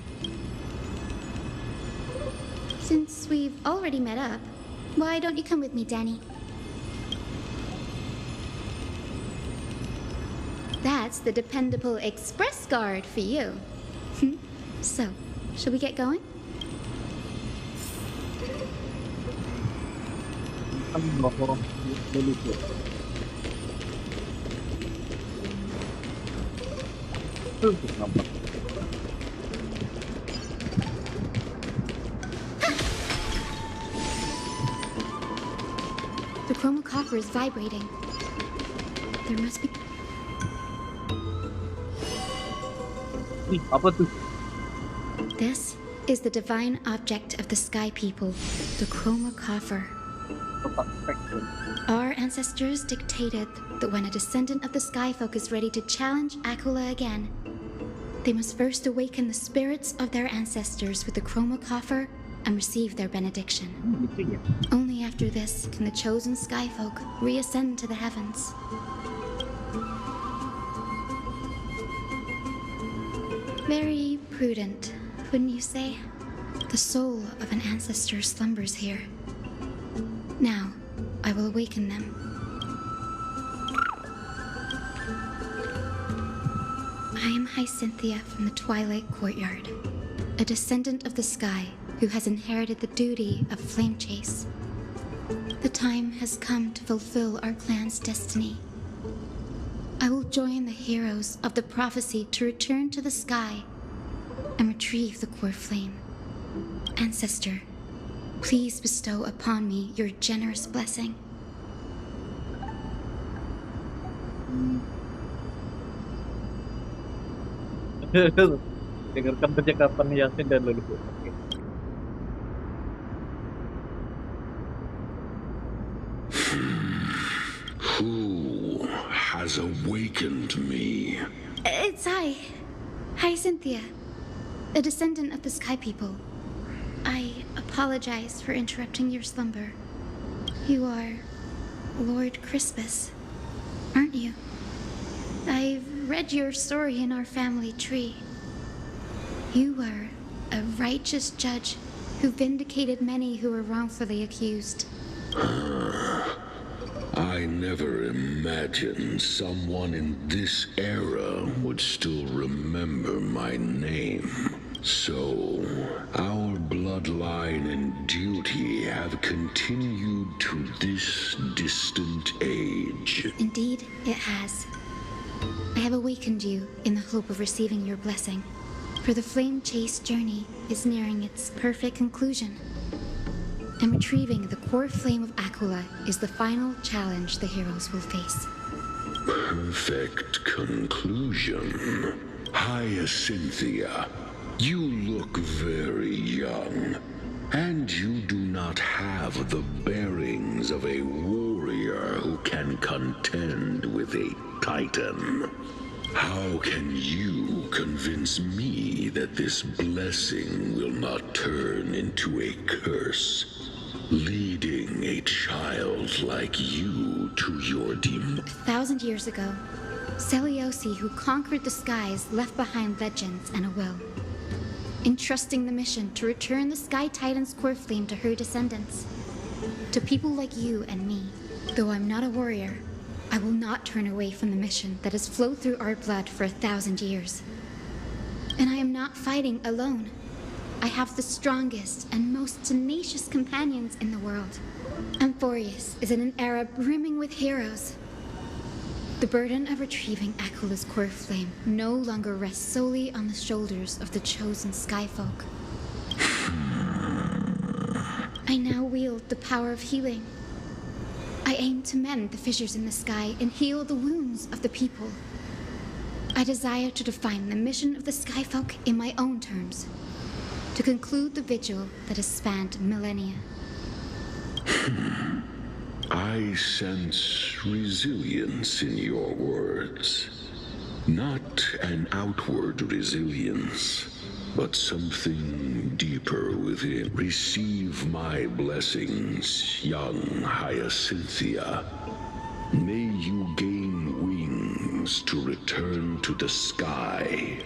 Since we've already met up, why don't you come with me, Danny? That's the dependable express guard for you. So, shall we get going? The chroma coffer is vibrating. There must be... Apa tuh? This is the divine object of the Sky People, the chroma coffer. Our ancestors dictated that when a descendant of the Skyfolk is ready to challenge Aquila again, they must first awaken the spirits of their ancestors with the chroma coffer and receive their benediction. Only after this can the chosen Skyfolk reascend to the heavens. Very prudent, wouldn't you say? The soul of an ancestor slumbers here. Now, I will awaken them. I am Hyacinthia from the Twilight Courtyard, a descendant of the sky who has inherited the duty of flame chase. The time has come to fulfill our clan's destiny. I will join the heroes of the prophecy to return to the sky and retrieve the core flame. Ancestor, please bestow upon me your generous blessing. Dengarkan percakapan Yasin dan leluhur. Who has awakened me? It's I, Hyacinthia, a descendant of the Sky People. I apologize for interrupting your slumber. You are Lord Crispus, aren't you? I've read your story in our family tree. You were a righteous judge who vindicated many who were wrongfully accused. I never imagined someone in this era would still remember my name. So, our bloodline and duty have continued to this distant age. Indeed, it has. I have awakened you in the hope of receiving your blessing, for the flame chase journey is nearing its perfect conclusion. And retrieving the core flame of Aquila is the final challenge the heroes will face. Perfect conclusion. Hyacinthia, you look very young, and you do not have the bearings of a warrior who can contend with a titan. How can you convince me that this blessing will not turn into a curse, leading a child like you to your demon? 1,000 years ago, Seliosi, who conquered the skies, left behind legends and a will, entrusting the mission to return the Sky Titan's core flame to her descendants, to people like you and me. Though I'm not a warrior, I will not turn away from the mission that has flowed through our blood for 1,000 years. And I am not fighting alone. I have the strongest and most tenacious companions in the world. Amphorius is in an era brimming with heroes. The burden of retrieving Akula's core flame no longer rests solely on the shoulders of the chosen Skyfolk. I now wield the power of healing. I aim to mend the fissures in the sky and heal the wounds of the people. I desire to define the mission of the Skyfolk in my own terms, to conclude the vigil that has spanned millennia. I sense resilience in your words. Not an outward resilience, but something deeper within. Receive my blessings, young Hyacinthia. May you gain wings to return to the sky.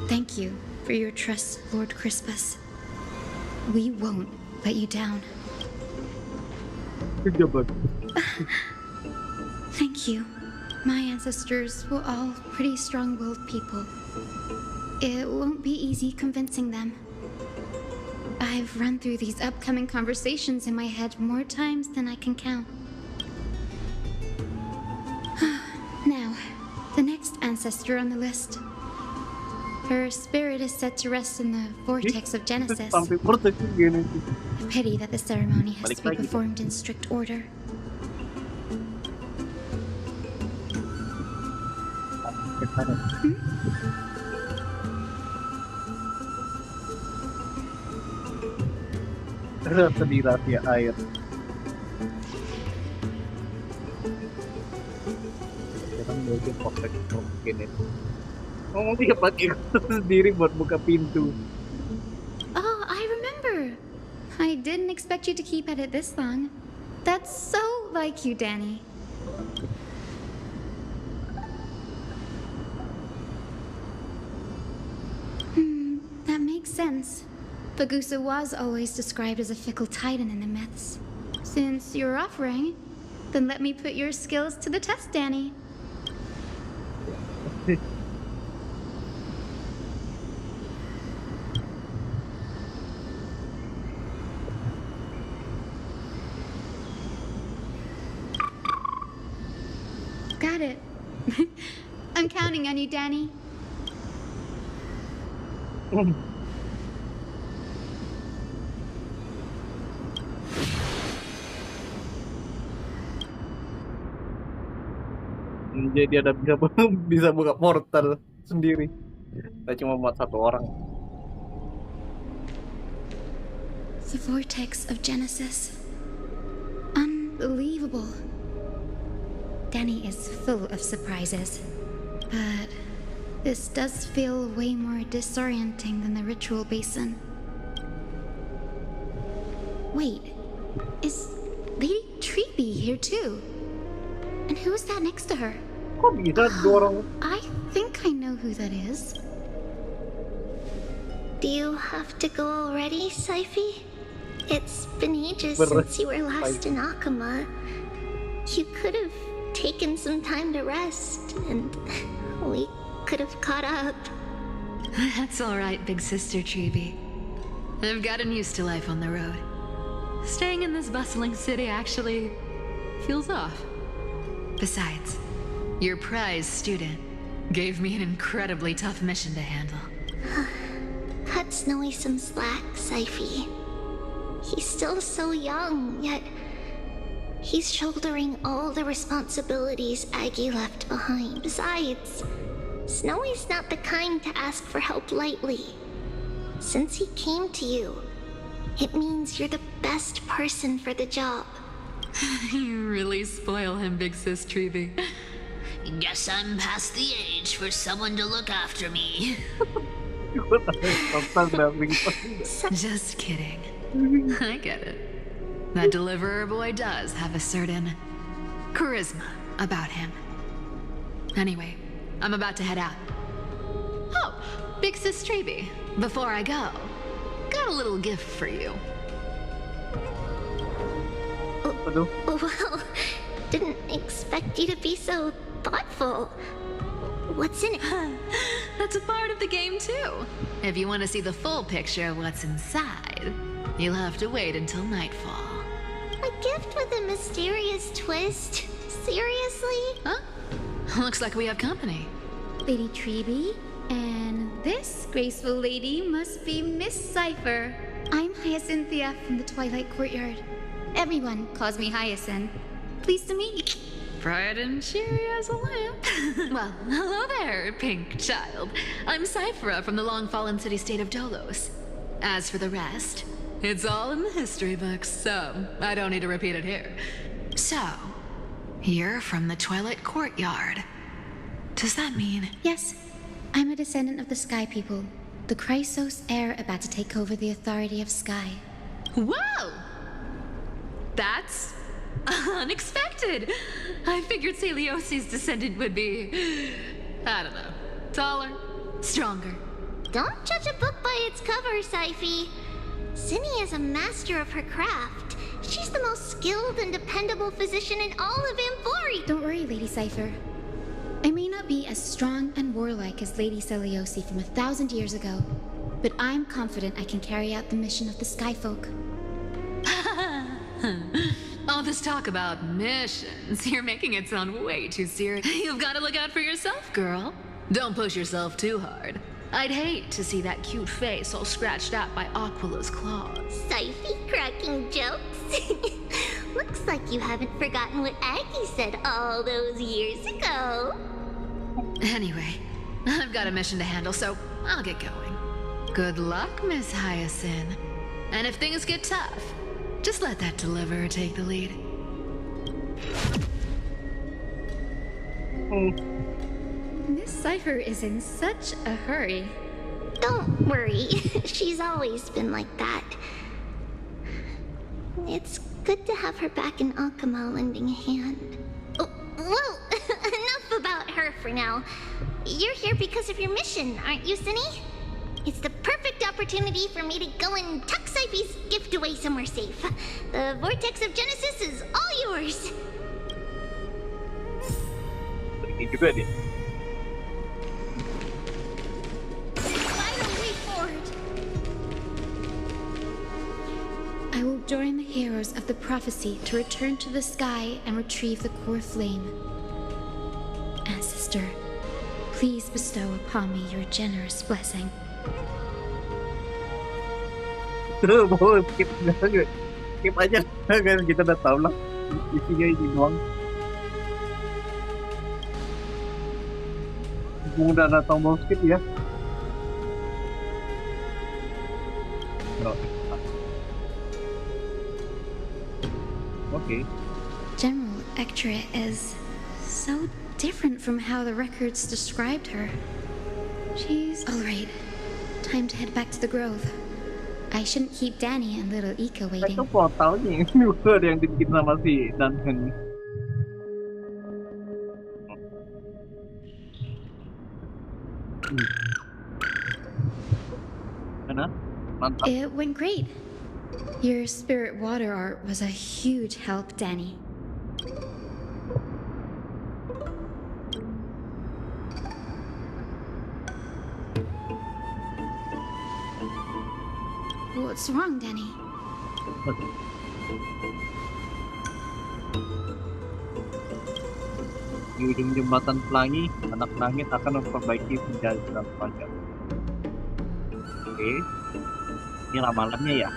Thank you for your trust, Lord Crispus. We won't let you down. Thank you. My ancestors were all pretty strong-willed people. It won't be easy convincing them. I've run through these upcoming conversations in my head more times than I can count. Now, the next ancestor on the list. Her spirit is set to rest in the vortex of Genesis. A pity that the ceremony has to be performed in strict order. Sedih rahasia air. Sekarang mungkin kompleks mungkin itu. Ngomong dia pakai sendiri buat buka pintu. Oh, I remember. I didn't expect you to keep at it this long. That's so like you, Danny. That makes sense. Bagusa was always described as a fickle titan in the myths. Since you're offering, then let me put your skills to the test, Danny. Got it. I'm counting on you, Danny. Jadi ada bisa buka portal sendiri. Kita cuma buat satu orang. The vortex of Genesis. Unbelievable. Danny is full of surprises, but this does feel way more disorienting than the ritual basin. Wait, is Lady Treeby here too? And who is that next to her? I think I know who that is. Do you have to go already, Saifi? It's been ages since you were last in Akama. You could have taken some time to rest, and we could have caught up. That's all right, big sister Treeby. I've gotten used to life on the road. Staying in this bustling city actually feels off. Besides, your prize student gave me an incredibly tough mission to handle. Cut Snowy some slack, Saifi. He's still so young, yet he's shouldering all the responsibilities Aggie left behind. Besides, Snowy's not the kind to ask for help lightly. Since he came to you, it means you're the best person for the job. You really spoil him, big sis Treeby. Guess I'm past the age for someone to look after me. Just kidding. I get it. That deliverer boy does have a certain charisma about him. Anyway, I'm about to head out. Oh, Big Sis Strebe, before I go, got a little gift for you. Well, didn't expect you to be so thoughtful. What's in it? That's a part of the game, too. If you want to see the full picture of what's inside, you'll have to wait until nightfall. A gift with a mysterious twist? Seriously? Huh? Looks like we have company. Lady Treby, and this graceful lady must be Miss Cypher. I'm Hyacinthia from the Twilight Courtyard. Everyone calls me Hyacinth. Pleased to meet you. Bright and cheery as a lamp. Well, hello there, pink child. I'm Cyphera from the long-fallen city-state of Dolos. As for the rest, it's all in the history books, so I don't need to repeat it here. So, you're from the Twilight Courtyard. Does that mean? Yes, I'm a descendant of the Sky People, the Chrysos heir about to take over the authority of Sky. Whoa! That's unexpected. I figured Celiosi's descendant would be, I don't know, taller, stronger. Don't judge a book by its cover, Syphy. Cinny is a master of her craft. She's the most skilled and dependable physician in all of Amphori. Don't worry, Lady Cypher. I may not be as strong and warlike as Lady Celiosi from 1,000 years ago, but I'm confident I can carry out the mission of the Skyfolk. All this talk about missions, you're making it sound way too serious. You've got to look out for yourself, girl. Don't push yourself too hard. I'd hate to see that cute face all scratched out by Aquila's claws. Syphy cracking jokes? Looks like you haven't forgotten what Aggie said all those years ago. Anyway, I've got a mission to handle, so I'll get going. Good luck, Miss Hyacinth. And if things get tough, just let that deliverer take the lead. Miss Cypher is in such a hurry. Don't worry, she's always been like that. It's good to have her back in Akama lending a hand. Oh, well, enough about her for now. You're here because of your mission, aren't you, Cinny? It's the perfect opportunity for me to go and tuck Syphy's gift away somewhere safe. The Vortex of Genesis is all yours. Pergi juga dia. Vital way forward. I will join the heroes of the prophecy to return to the sky and retrieve the core flame. Ancestor, please bestow upon me your generous blessing. Boleh skip aja. Skip aja. Kan kita udah tahu lah. Isinya ini doang. Udah ada tombol skip ya. Okay. General Ectra is so different from how the records described her. She's all right. Time to head back to the grove. I shouldn't keep Danny and little Ika waiting. Itu portalnya ini juga ada yang dibikin sama si Duncan. Mantap. It went great. Your spirit water art was a huge help, Danny. What's wrong, Danny? Di ujung jembatan pelangi, anak langit akan memperbaiki penjelasan pajak. Oke, ini ramalannya ya.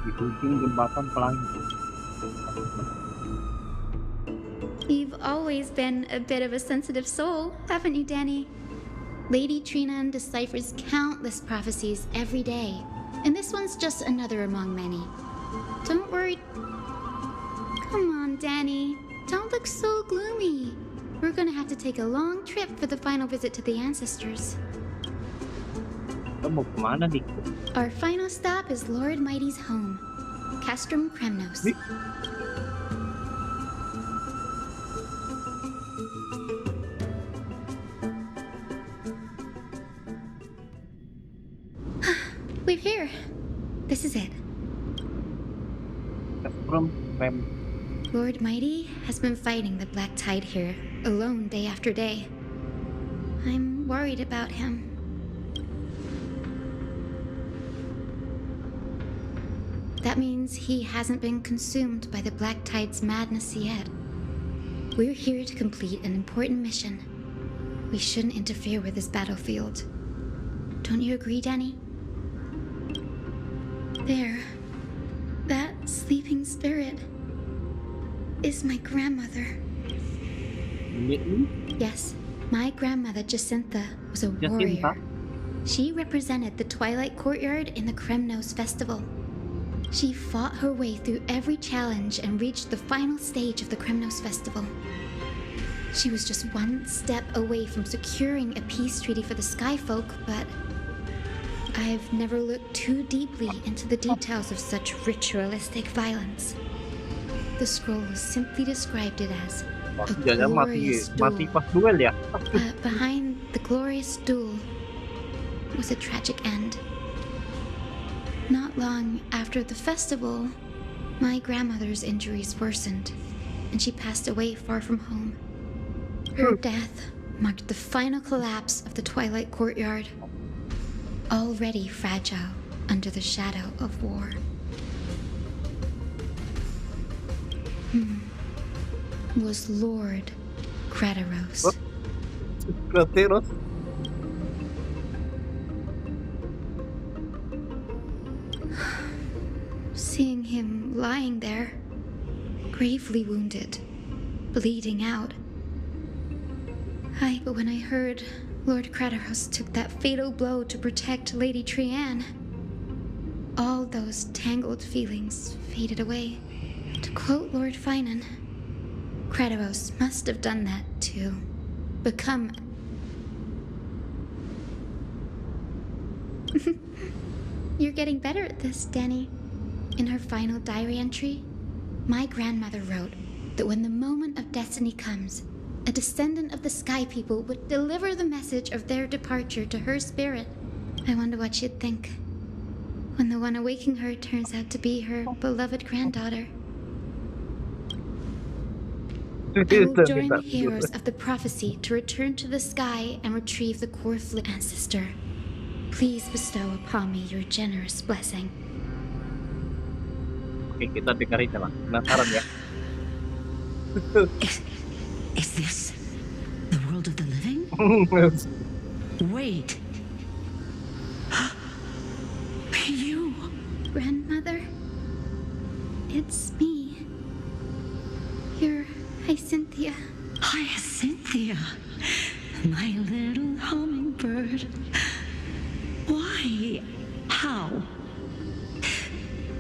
Di ujung jembatan pelangi. You've always been a bit of a sensitive soul, haven't you, Danny? Lady Trinan deciphers countless prophecies every day, and this one's just another among many. Don't worry. Come on, Danny. Don't look so gloomy. we're gonna have to take a long trip for the final visit to the ancestors. Kita mau kemana nih? Our final stop is Lord Mighty's home, Castrum Kremnos. We're here. This is it. Lord Mighty has been fighting the Black Tide here, alone day after day. I'm worried about him. That means he hasn't been consumed by the Black Tide's madness yet. We're here to complete an important mission. We shouldn't interfere with this battlefield. Don't you agree, Danny? There. That sleeping spirit is my grandmother. Yes, my grandmother Jacinta was a warrior. She represented the Twilight Courtyard in the Kremnos Festival. She fought her way through every challenge and reached the final stage of the Kremnos Festival. She was just one step away from securing a peace treaty for the Skyfolk, but I've never looked too deeply into the details of such ritualistic violence. The scroll simply described it as a glorious duel. But behind the glorious duel was a tragic end. Not long after the festival, my grandmother's injuries worsened, and she passed away far from home. Her death marked the final collapse of the Twilight Courtyard, already fragile under the shadow of war. Was Lord Krateros. Krateros? Seeing him lying there, gravely wounded, bleeding out. But when I heard Lord Krateros took that fatal blow to protect Lady Trianne, all those tangled feelings faded away. To quote Lord Finan, Krateros must have done that to become... You're getting better at this, Danny. In her final diary entry, my grandmother wrote that when the moment of destiny comes, a descendant of the Sky People would deliver the message of their departure to her spirit. I wonder what she'd think when the one awaking her turns out to be her beloved granddaughter. I will join the heroes of the prophecy to return to the sky and retrieve the Corflit ancestor. Please bestow upon me your generous blessing. Oke, kita dengerin ya, penasaran ya. Is this the world of the living? Wait. You. Grandmother? It's me. Your Hyacinthia. Hyacinthia. My little hummingbird. Why? How?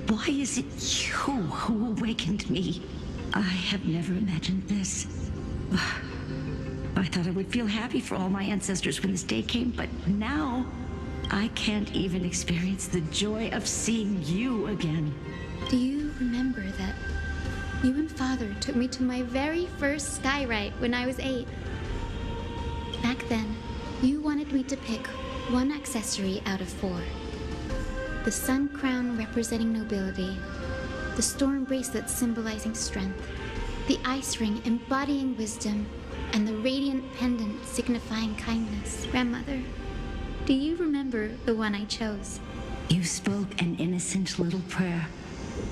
Why is it you who awakened me? I have never imagined this. I thought I would feel happy for all my ancestors when this day came, but now I can't even experience the joy of seeing you again. Do you remember that you and Father took me to my very first skyride when I was 8? Back then, you wanted me to pick one accessory out of 4. The sun crown representing nobility, the storm bracelet symbolizing strength, the ice ring embodying wisdom, and the radiant pendant signifying kindness. Grandmother, do you remember the one I chose? You spoke an innocent little prayer,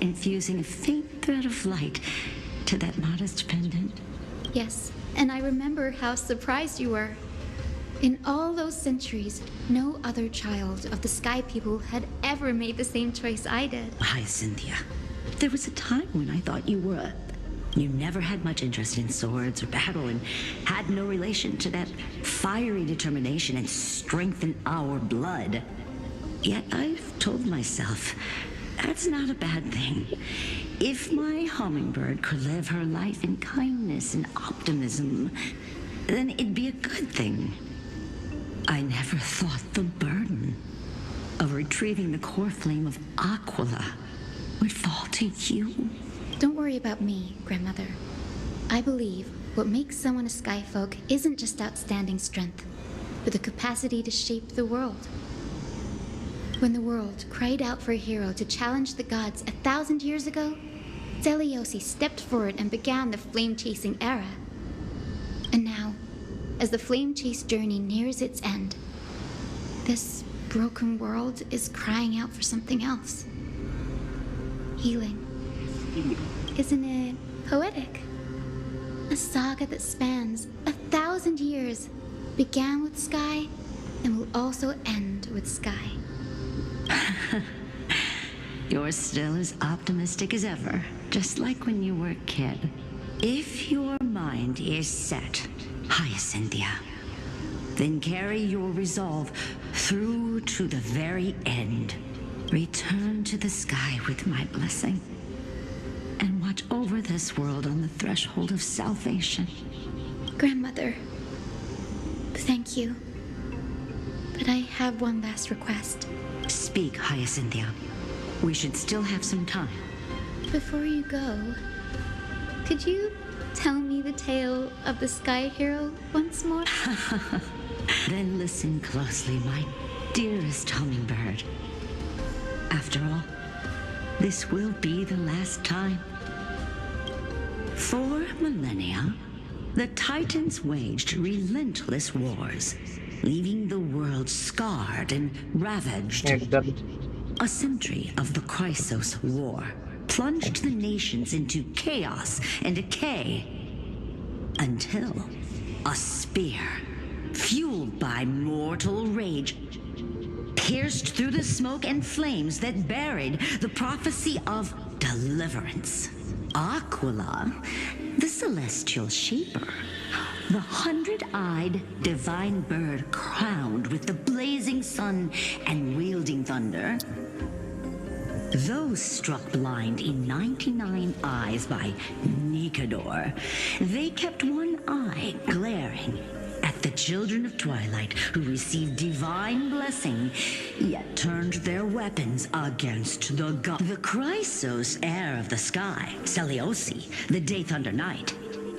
infusing a faint thread of light to that modest pendant. Yes, and I remember how surprised you were. In all those centuries, no other child of the Sky People had ever made the same choice I did. Hyacinthia, there was a time when I thought you never had much interest in swords or battle and had no relation to that fiery determination and strength in our blood. Yet I've told myself, that's not a bad thing. If my hummingbird could live her life in kindness and optimism, then it'd be a good thing. I never thought the burden of retrieving the core flame of Aquila would fall to you. Don't worry about me, Grandmother. I believe what makes someone a Skyfolk isn't just outstanding strength, but the capacity to shape the world. When the world cried out for a hero to challenge the gods 1,000 years ago, Zeliosi stepped forward and began the flame-chasing era. And now, as the flame chase journey nears its end, this broken world is crying out for something else. Healing. Isn't it poetic? A saga that spans 1,000 years, began with Sky, and will also end with Sky. You're still as optimistic as ever, just like when you were a kid. If your mind is set, Hyacinthia, then carry your resolve through to the very end. Return to the sky with my blessing, and watch over this world on the threshold of salvation. Grandmother, thank you. But I have one last request. Speak, Hyacinthia. We should still have some time. Before you go, could you tell me the tale of the Sky Hero once more? Then listen closely, my dearest hummingbird. After all, this will be the last time. For millennia, the Titans waged relentless wars, leaving the world scarred and ravaged. A century of the Chrysos War plunged the nations into chaos and decay, until a spear, fueled by mortal rage, pierced through the smoke and flames that buried the prophecy of deliverance. Aquila, the celestial shaper, the 100-eyed divine bird crowned with the blazing sun and wielding thunder. Those struck blind in 99 eyes by Nikador, they kept one eye glaring at the children of Twilight who received divine blessing, yet turned their weapons against the god. The Chrysos heir of the sky, Seliosi, the Day Thunder Knight,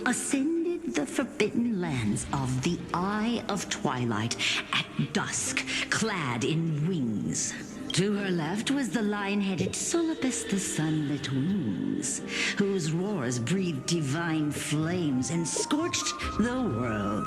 ascended the forbidden lands of the Eye of Twilight at dusk, clad in wings. To her left was the lion-headed Solibus the Sunlit Wings, whose roars breathed divine flames and scorched the world.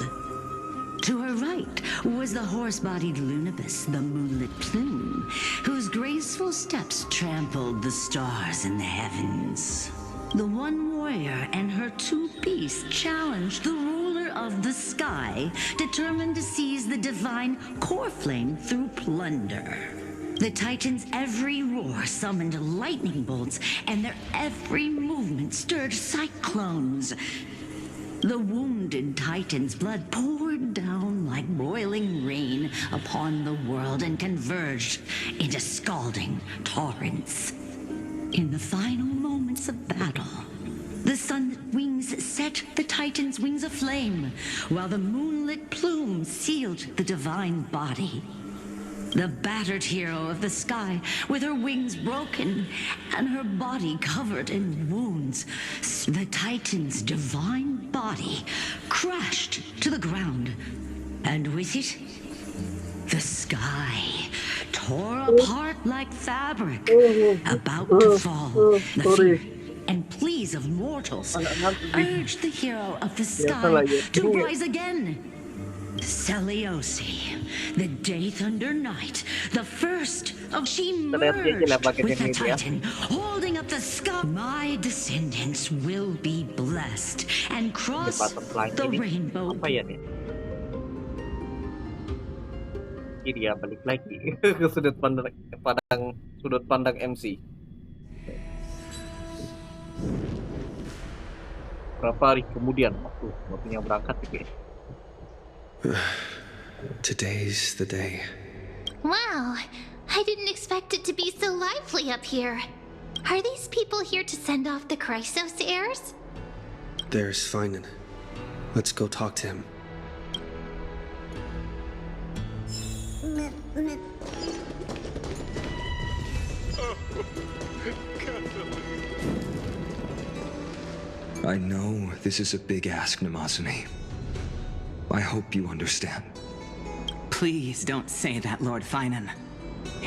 To her right was the horse-bodied Lunibus, the Moonlit Plume, whose graceful steps trampled the stars in the heavens. The one warrior and her two beasts challenged the ruler of the sky, determined to seize the divine core flame through plunder. The Titans' every roar summoned lightning bolts, and their every movement stirred cyclones. The wounded Titan's blood poured down like boiling rain upon the world and converged into scalding torrents. In the final moments of battle, the sunlit wings set the Titan's wings aflame, while the moonlit plume sealed the divine body. The battered hero of the sky, with her wings broken and her body covered in wounds, the Titan's divine body crashed to the ground, and with it, the sky tore apart like fabric, about to fall. The fear and pleas of mortals urged the hero of the sky to rise again. Seliosi, the Day Thunder Knight, the first of she merged with the Titan, holding up the sky. My descendants will be blessed and cross the rainbow. Dia balik lagi ke sudut pandang MC. Berapa hari kemudian waktunya berangkat gitu ya. Today's the day. Wow, I didn't expect it to be so lively up here. Are these people here to send off the Chrysos heirs? There's Finan. Let's go talk to him. I know this is a big ask, Namazumi. I hope you understand. Please don't say that, Lord Finan.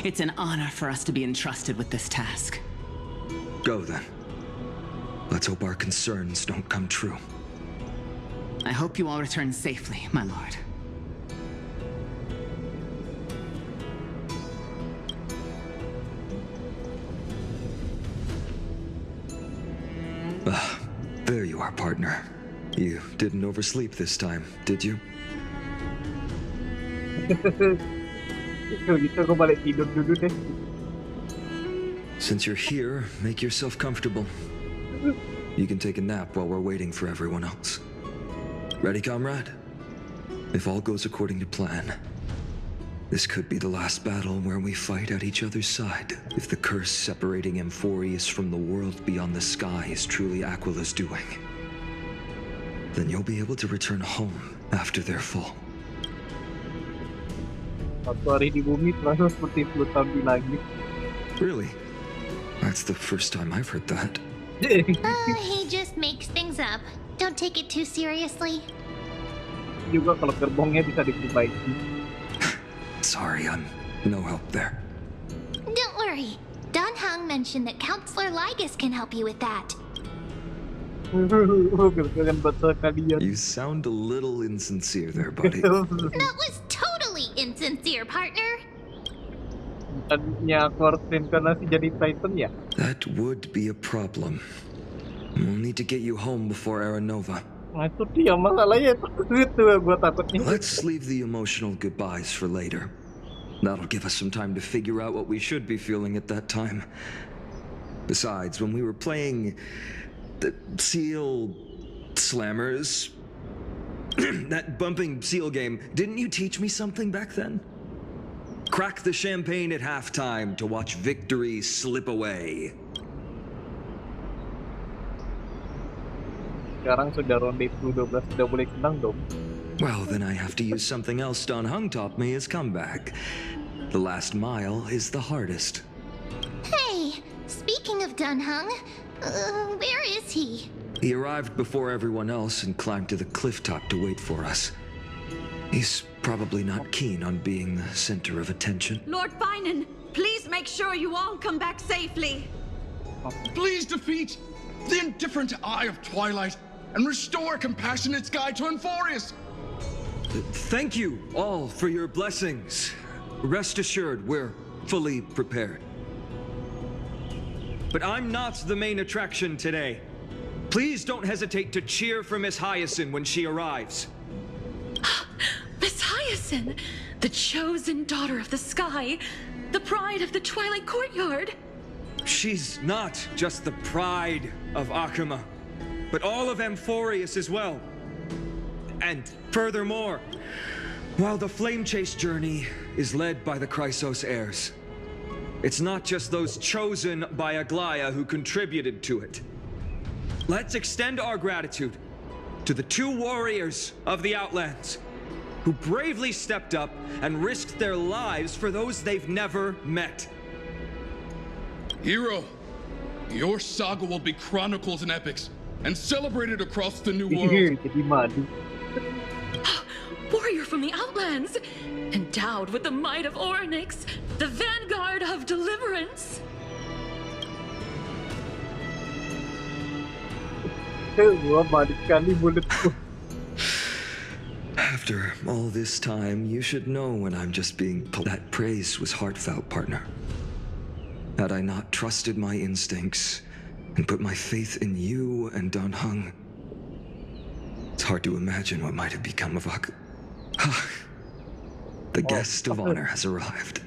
It's an honor for us to be entrusted with this task. Go then. Let's hope our concerns don't come true. I hope you all return safely, my lord. There you are, partner. You didn't oversleep this time, did you? Gitu gue balik tidur dulu deh. Since you're here, make yourself comfortable. You can take a nap while we're waiting for everyone else. Ready, comrade? If all goes according to plan, this could be the last battle where we fight at each other's side. If the curse separating Amphorius from the world beyond the sky is truly Aquila's doing, then you'll be able to return home after their fall. Satu hari di bumi terasa seperti 10 tahun di langit. Really? That's the first time I've heard that. He just makes things up. Don't take it too seriously. Juga kalau gerbongnya bisa diperbaiki. Sorry, I'm no help there. Don't worry. Don Hung mentioned that Counselor Ligus can help you with that. You sound a little insincere there, buddy. That was totally insincere, partner. Tadinya aku harus reinkarnasi jadi Titan ya? That would be a problem. We'll need to get you home before Aranova. Nah itu dia masalahnya itu gue takutnya. Let's leave the emotional goodbyes for later. That'll give us some time to figure out what we should be feeling at that time. Besides, when we were playing the Seal Slammers, that bumping seal game, didn't you teach me something back then? Crack the champagne at halftime to watch victory slip away. Sekarang sudah ronde 12, sudah boleh senang dong. Well, then I have to use something else Don Hung taught me as comeback. The last mile is the hardest. Hey, speaking of Don Hung, where is he? He arrived before everyone else and climbed to the cliff top to wait for us. He's probably not keen on being the center of attention. Lord Finan, please make sure you all come back safely. Please defeat the indifferent Eye of Twilight and restore compassionate sky to Amphorius. Thank you all for your blessings. Rest assured, we're fully prepared. But I'm not the main attraction today. Please don't hesitate to cheer for Miss Hyacinth when she arrives. Miss Hyacinth, the chosen daughter of the sky, the pride of the Twilight Courtyard. She's not just the pride of Akuma, but all of Amphorius as well. And furthermore, while the Flame Chase journey is led by the Chrysos heirs, it's not just those chosen by Aglaya who contributed to it. Let's extend our gratitude to the 2 warriors of the Outlands who bravely stepped up and risked their lives for those they've never met. Hero, your saga will be chronicled in epics and celebrated across the New World. Warrior from the Outlands, endowed with the might of Orynyx, the vanguard of deliverance. After all this time, you should know when I'm just being that praise was heartfelt, partner. Had I not trusted my instincts and put my faith in you and Don Hung, it's hard to imagine what might have become of Ak. The guest of honor has arrived.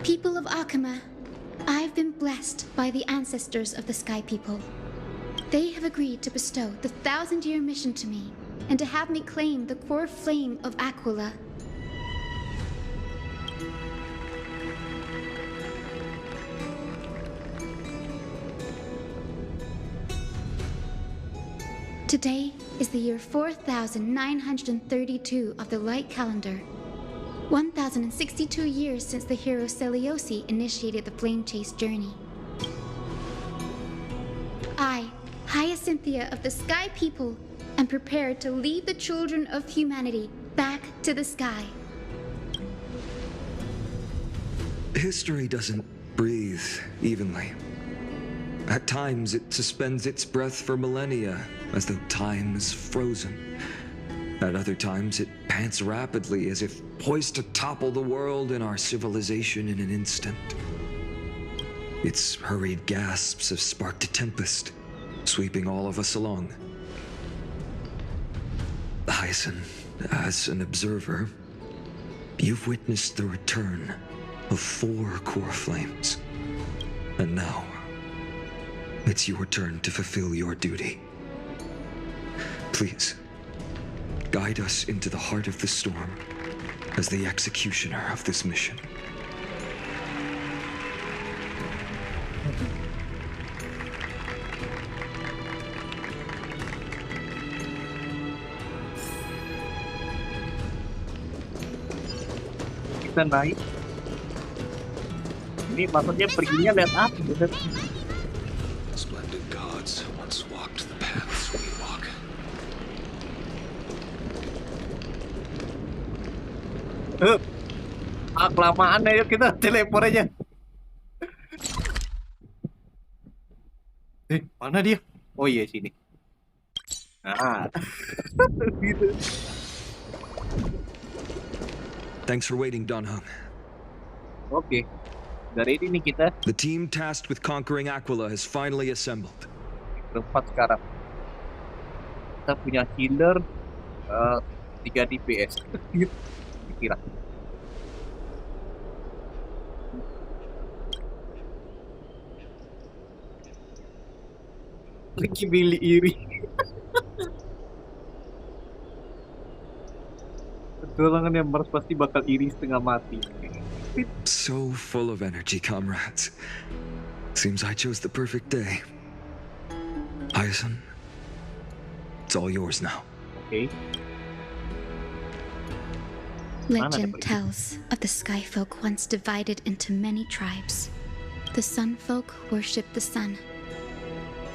People of Akuma, I've I've been blessed by the ancestors of the Sky People. They have agreed to bestow the 1,000-year mission to me and to have me claim the core flame of Aquila. Today is the year 4,932 of the Light Calendar. 1,062 years since the hero Seleuci initiated the Flame Chase journey. I, Hyacinthia of the Sky People, am prepared to lead the children of humanity back to the sky. History doesn't breathe evenly. At times, it suspends its breath for millennia, as though time is frozen. At other times, it pants rapidly, as if poised to topple the world and our civilization in an instant. Its hurried gasps have sparked a tempest, sweeping all of us along. Hyacinth, as an observer, you've witnessed the return of 4 core flames. And now, it's your turn to fulfill your duty. Please, guide us into the heart of the storm as the executioner of this mission. Kita naik. Ini maksudnya perginya lihat apa? Splendid gods once walked the paths we walk. Kelamaan ya, yuk kita teleport aja. Mana dia? Oh iya sini. Nah. Gitu. Thanks for waiting, Donhung. Oke. Dari ini kita. The team tasked with conquering Aquila has finally assembled. Tempat sekarang. Kita punya healer 3 DPS. Kira. Lagi milih iri. Pertolongan yang Mars pasti bakal iri setengah mati. So full of energy, comrades. Seems I chose the perfect day. Hyacinth, it's all yours now. Okay. Legend tells of the Sky Folk once divided into many tribes. The Sun Folk worshipped the sun.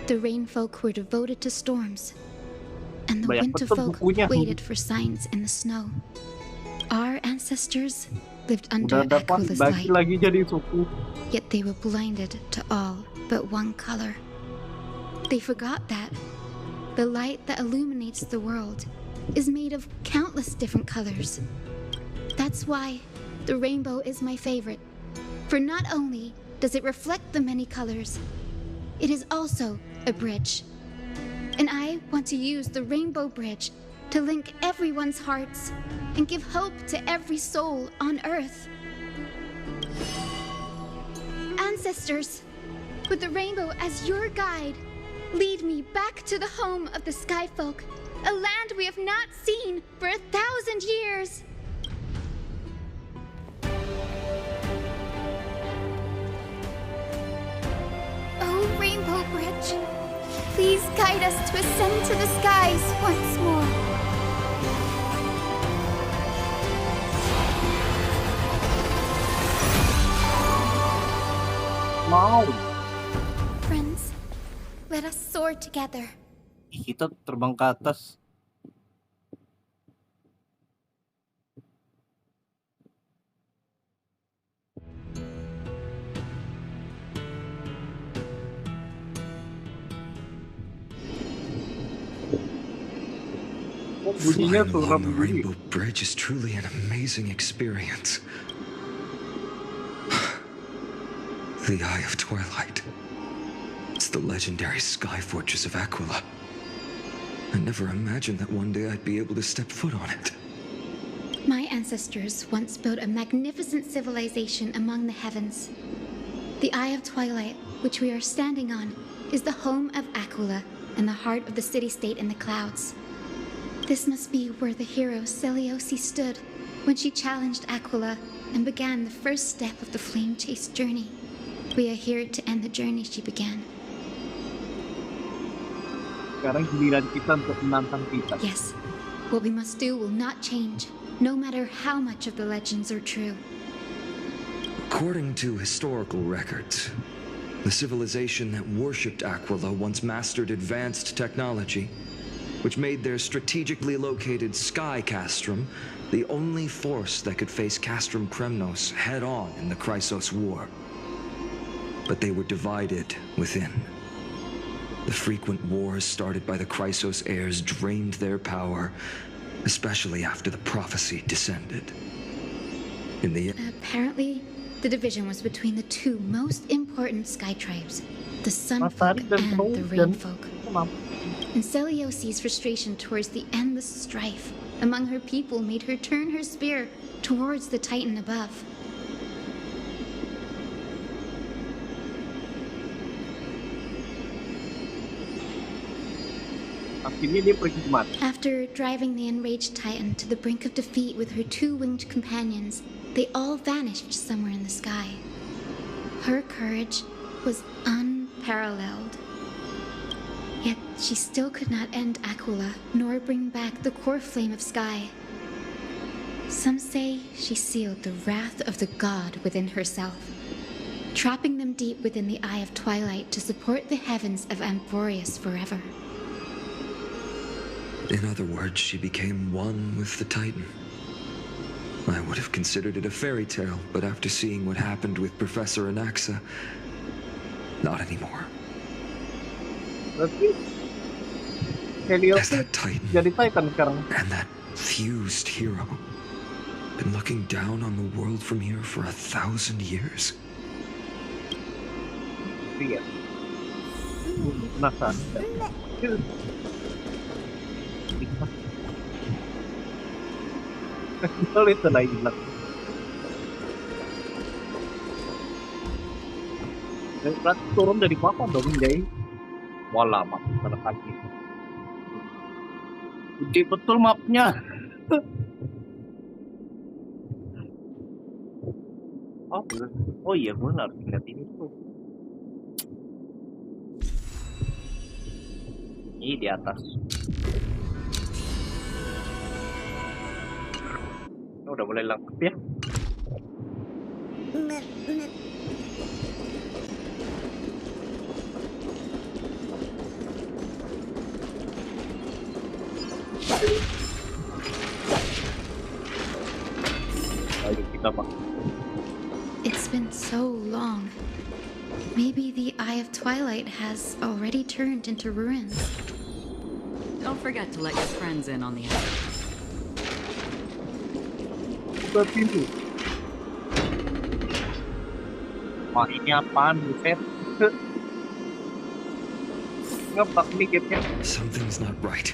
The Rain Folk were devoted to storms. And the Winter Folk waited for signs in the snow. Our ancestors lived under Aquila's light. Yet they were blinded to all but one color. They forgot that the light that illuminates the world is made of countless different colors. That's why the rainbow is my favorite. For not only does it reflect the many colors, it is also a bridge. And I want to use the Rainbow Bridge to link everyone's hearts and give hope to every soul on Earth. Ancestors, with the rainbow as your guide, lead me back to the home of the Sky Folk, a land we have not seen for 1,000 years. Oh, Rainbow Bridge, please guide us to ascend to the skies once more. Wow. Friends, let us soar together. Kita terbang ke atas. Flying along the Rainbow Bridge is truly an amazing experience. The Eye of Twilight. It's the legendary sky fortress of Aquila. I never imagined that one day I'd be able to step foot on it. My ancestors once built a magnificent civilization among the heavens. The Eye of Twilight, which we are standing on, is the home of Aquila and the heart of the city-state in the clouds. This must be where the hero Seliosi stood when she challenged Aquila and began the first step of the flame-chased journey. We are here to end the journey she began. Sekarang giliran kita untuk menantang kita. Yes, what we must do will not change, no matter how much of the legends are true. According to historical records, the civilization that worshipped Aquila once mastered advanced technology, which made their strategically located sky castrum the only force that could face Castrum Kremnos head-on in the Chrysos War. But they were divided within. The frequent wars started by the Chrysos heirs drained their power, especially after the prophecy descended. In the Apparently, the division was between the two most important sky tribes, the Sun Folk and the Rain Folk. And Seliosi's frustration towards the endless strife among her people made her turn her spear towards the Titan above. After driving the enraged Titan to the brink of defeat with her two winged companions, they all vanished somewhere in the sky. Her courage was unparalleled. Yet she still could not end Aquila, nor bring back the core flame of sky. Some say she sealed the wrath of the god within herself, trapping them deep within the Eye of Twilight to support the heavens of Amphorius forever. In other words, she became one with the Titan. I would have considered it a fairy tale, but after seeing what happened with Professor Anaxa, not anymore. Has that Titan and that fused hero been looking down on the world from here for 1,000 years? Iya. Sulit na hilang. Berarti turun dari papan dong, Jay. Wala, map sana kaki. Gede betul mapnya. Oh iya, benar. Lihat ini tuh. Ini di atas. Udah boleh lengkap ya. Ayo kita pak. It's been so long. Maybe the Eye of Twilight has already turned into ruins. Don't forget to let your friends in on the act. Pintu. Wah ini apaan buset? Ngebak nih gamenya. Something's not right.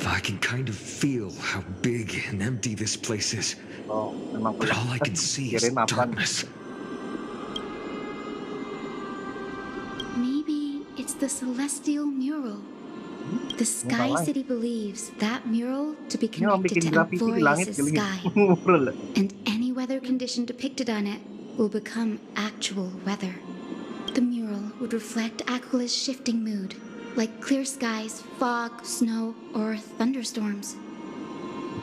I can kind of feel how big and empty this place is. Oh, memang but all I can see is darkness. Maybe it's the celestial mural. The Sky City believes that mural to be connected to Amphorius' sky, and any weather condition depicted on it will become actual weather. The mural would reflect Aquila's shifting mood, like clear skies, fog, snow, or thunderstorms.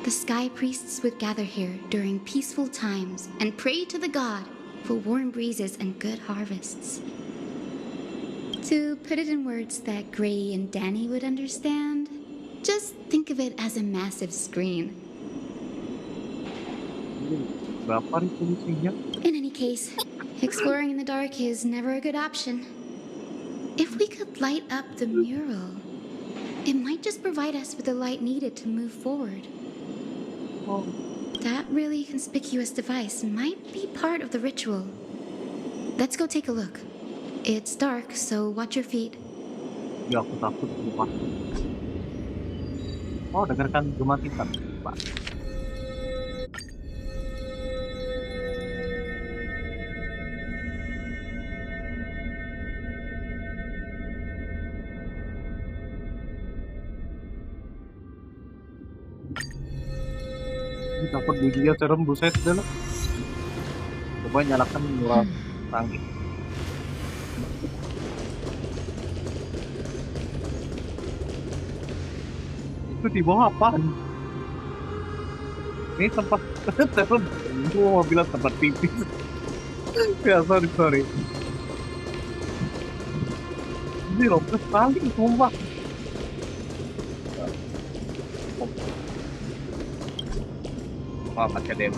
The sky priests would gather here during peaceful times and pray to the god for warm breezes and good harvests. To put it in words that Gray and Danny would understand, just think of it as a massive screen. In any case, exploring in the dark is never a good option. If we could light up the mural, it might just provide us with the light needed to move forward. That really conspicuous device might be part of the ritual. Let's go take a look. It's dark, so watch your feet. Ya, aku takut lupa. Oh, dengarkan gema kita, Pak. Takut bunyinya serem buset dah lah. Coba nyalakan dua tangki. Itu di bawah apaan? Ini tempat serem. Gua mau bilang tempat pipis. Ya sorry. Ini robles kali sumpah. Macam dia.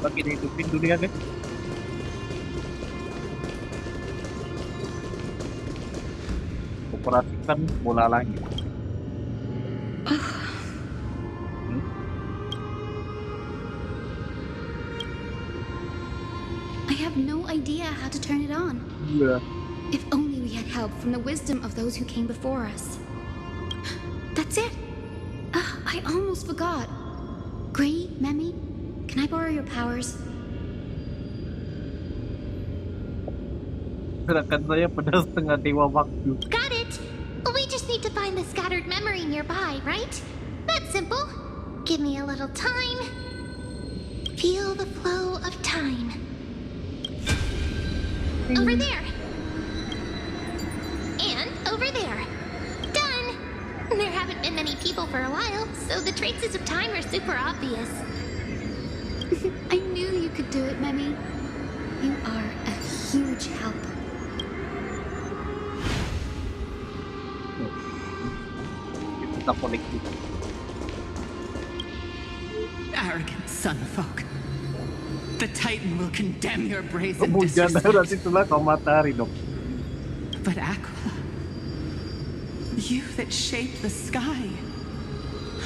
Bagi hidupin dunia guys. Operasikan bola lagi. I have no idea how to turn it on. Yeah. If only we had help from the wisdom of those who came before us. That's it. I almost forgot. Gray, Memmy, can I borrow your powers? Gerakan saya pada setengah dewa waktu. Got it! We just need to find the scattered memory nearby, right? That's simple. Give me a little time. Feel the flow of time. Over there. And over there. Done! There haven't been many people for a while, so the traces of time are super obvious. I knew you could do it, Memmy. You are a huge help. Kita koneksi. Arrogant sunfolk. The Titan will condemn your brazen Kemudian disrespect. nanti setelah kau matahari dong. But Aquila, you that shaped the sky,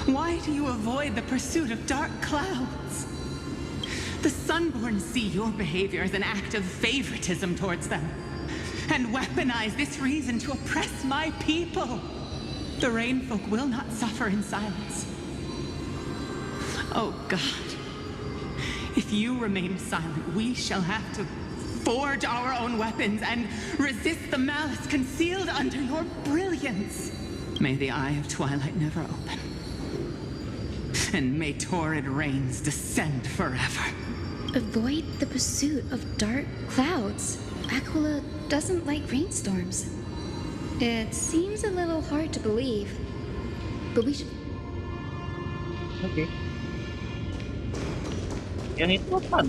why do you avoid the pursuit of dark clouds? The Sunborn see your behavior as an act of favoritism towards them, and weaponize this reason to oppress my people. The Rainfolk will not suffer in silence. Oh God, if you remain silent, we shall have to forge our own weapons and resist the malice concealed under your brilliance. May the eye of twilight never open, and may torrid rains descend forever. Avoid the pursuit of dark clouds. Aquila doesn't like rainstorms. It seems a little hard to believe, but we should... Okay. Yang itu apa?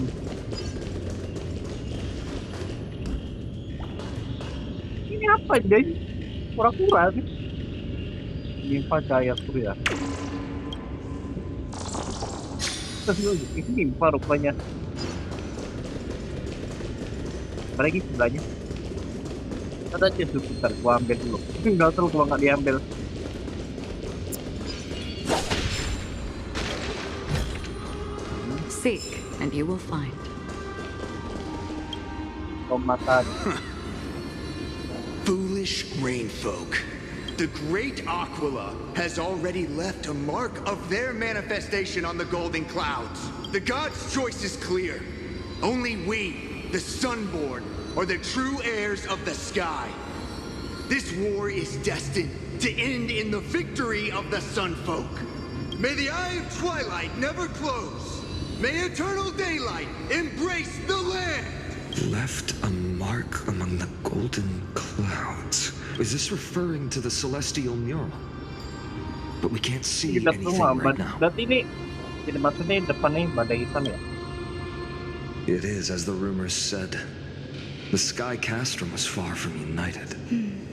Ini apa dia? Pura-pura sih. Nimfa cahaya surya. Ini nimfa rupanya. Apalagi sebelahnya. Kata aja sebentar, gua ambil dulu. Nggak terus gua nggak diambil. Seek, and you will find. Foolish rainfolk. The great Aquila has already left a mark of their manifestation on the golden clouds. The gods' choice is clear. Only we, the Sunborn, are the true heirs of the sky. This war is destined to end in the victory of the Sunfolk. May the eye of twilight never close. May eternal daylight embrace the land. Left a mark among the golden clouds. Is this referring to the celestial mural? But we can't see anything right now. Berarti ini jadi maksudnya depannya badai hitam ya? It is, as the rumors said. The Sky Castrum was far from united.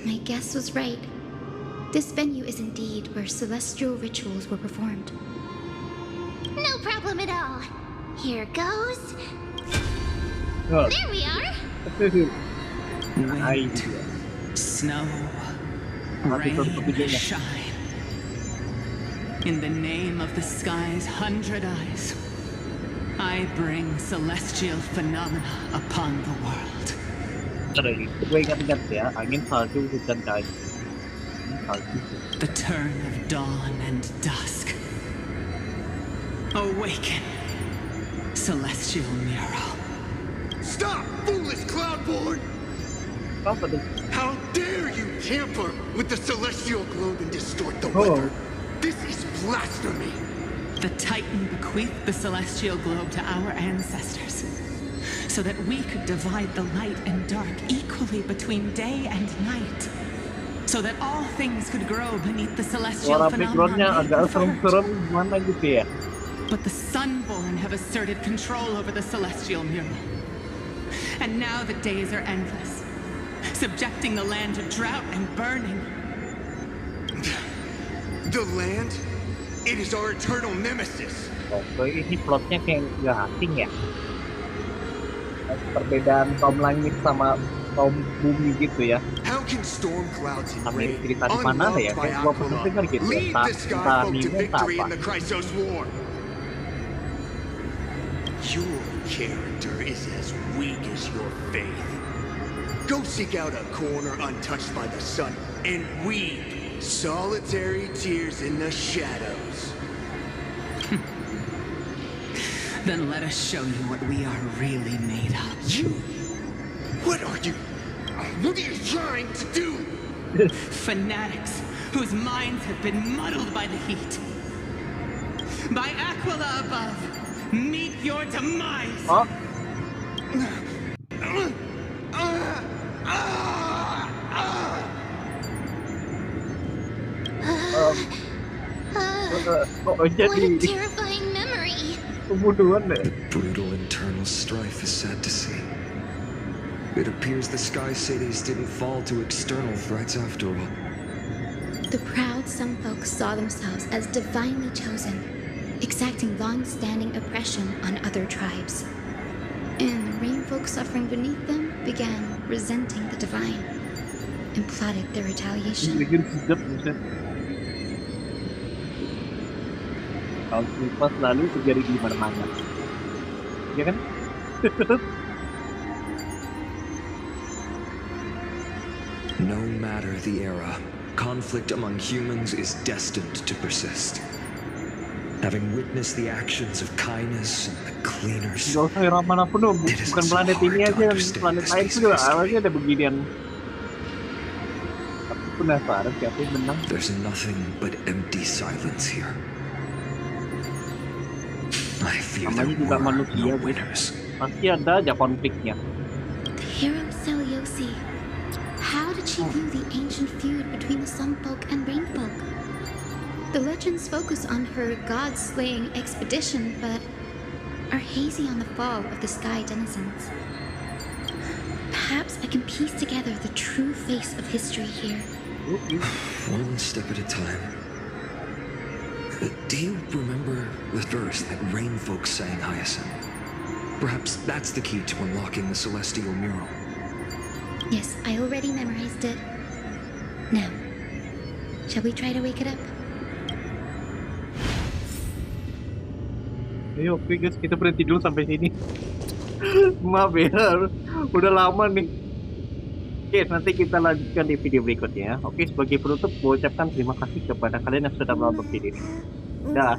My guess was right. This venue is indeed where celestial rituals were performed. No problem at all. Here goes. Oh. There we are. Wind, snow, rain, shine. In the name of the sky's 100 eyes, I bring celestial phenomena upon the world. Gue ingat-ingat ya, angin salju, hujan kain. The turn of dawn and dusk. Awaken, celestial mural. Stop, foolish Cloudborn! Apa tuh? How dare you tamper with the celestial globe and distort the weather? This is blasphemy. The Titan bequeathed the celestial globe to our ancestors, so that we could divide the light and dark equally between day and night, so that all things could grow beneath the celestial Suara backgroundnya phenomenon. agak serem-serem gimana gitu ya. But the Sunborn have asserted control over the celestial mural. And now the days are endless, subjecting the land to drought and burning. The land? It is our eternal nemesis. Oke, ini plotnya kayak nggak asing ya. Perbedaan kaum langit sama kaum bumi gitu ya. How can storm clouds and Sampai rain, cerita di mana ya? unloved by Kayak gua pernah Aquila, dengar gitu ya. lead the sky folk to victory in the Chrysos War? Your character is as weak as your faith. Go seek out a corner untouched by the sun and weep solitary tears in the shadows. Then let us show you what we are really made of. You? What are you? What are you trying to do? Fanatics whose minds have been muddled by the heat. By Aquila above, meet your demise. Huh? What a terrifying memory. The brutal internal strife is sad to see. It appears the Sky Cities didn't fall to external threats after all. The proud some folks saw themselves as divinely chosen, exacting long-standing oppression on other tribes. And the rain folk suffering beneath them began resenting the divine and plotted their retaliation. Tahun pas lalu terjadi di mana-mana, ya kan? No matter the era, conflict among humans is destined to persist. Having witnessed the actions of kindness and the cleaners, Gak usah era manapun dong, bukan planet ini aja, planet lain juga awalnya ada beginian. Aku penasaran siapa yang menang. There's nothing but empty silence here. I fear there Namanya juga were manusia, no winners. pasti ada aja konfliknya. The hero Seliosi. How did she view the ancient feud between the Sun Folk and Rain Folk? The legends focus on her god-slaying expedition, but are hazy on the fall of the sky denizens. Perhaps I can piece together the true face of history here. One step at a time. Do you remember the verse that Rain Folk sang, Hyacinth? Perhaps that's the key to unlocking the celestial mural. Yes, I already memorized it. Now, shall we try to wake it up? Oke guys, kita berhenti dulu sampai sini. Maaf ya, udah lama nih. Oke, nanti kita lanjutkan di video berikutnya. Oke, sebagai penutup, gue ucapkan terima kasih kepada kalian yang sudah menonton video ini. Dah.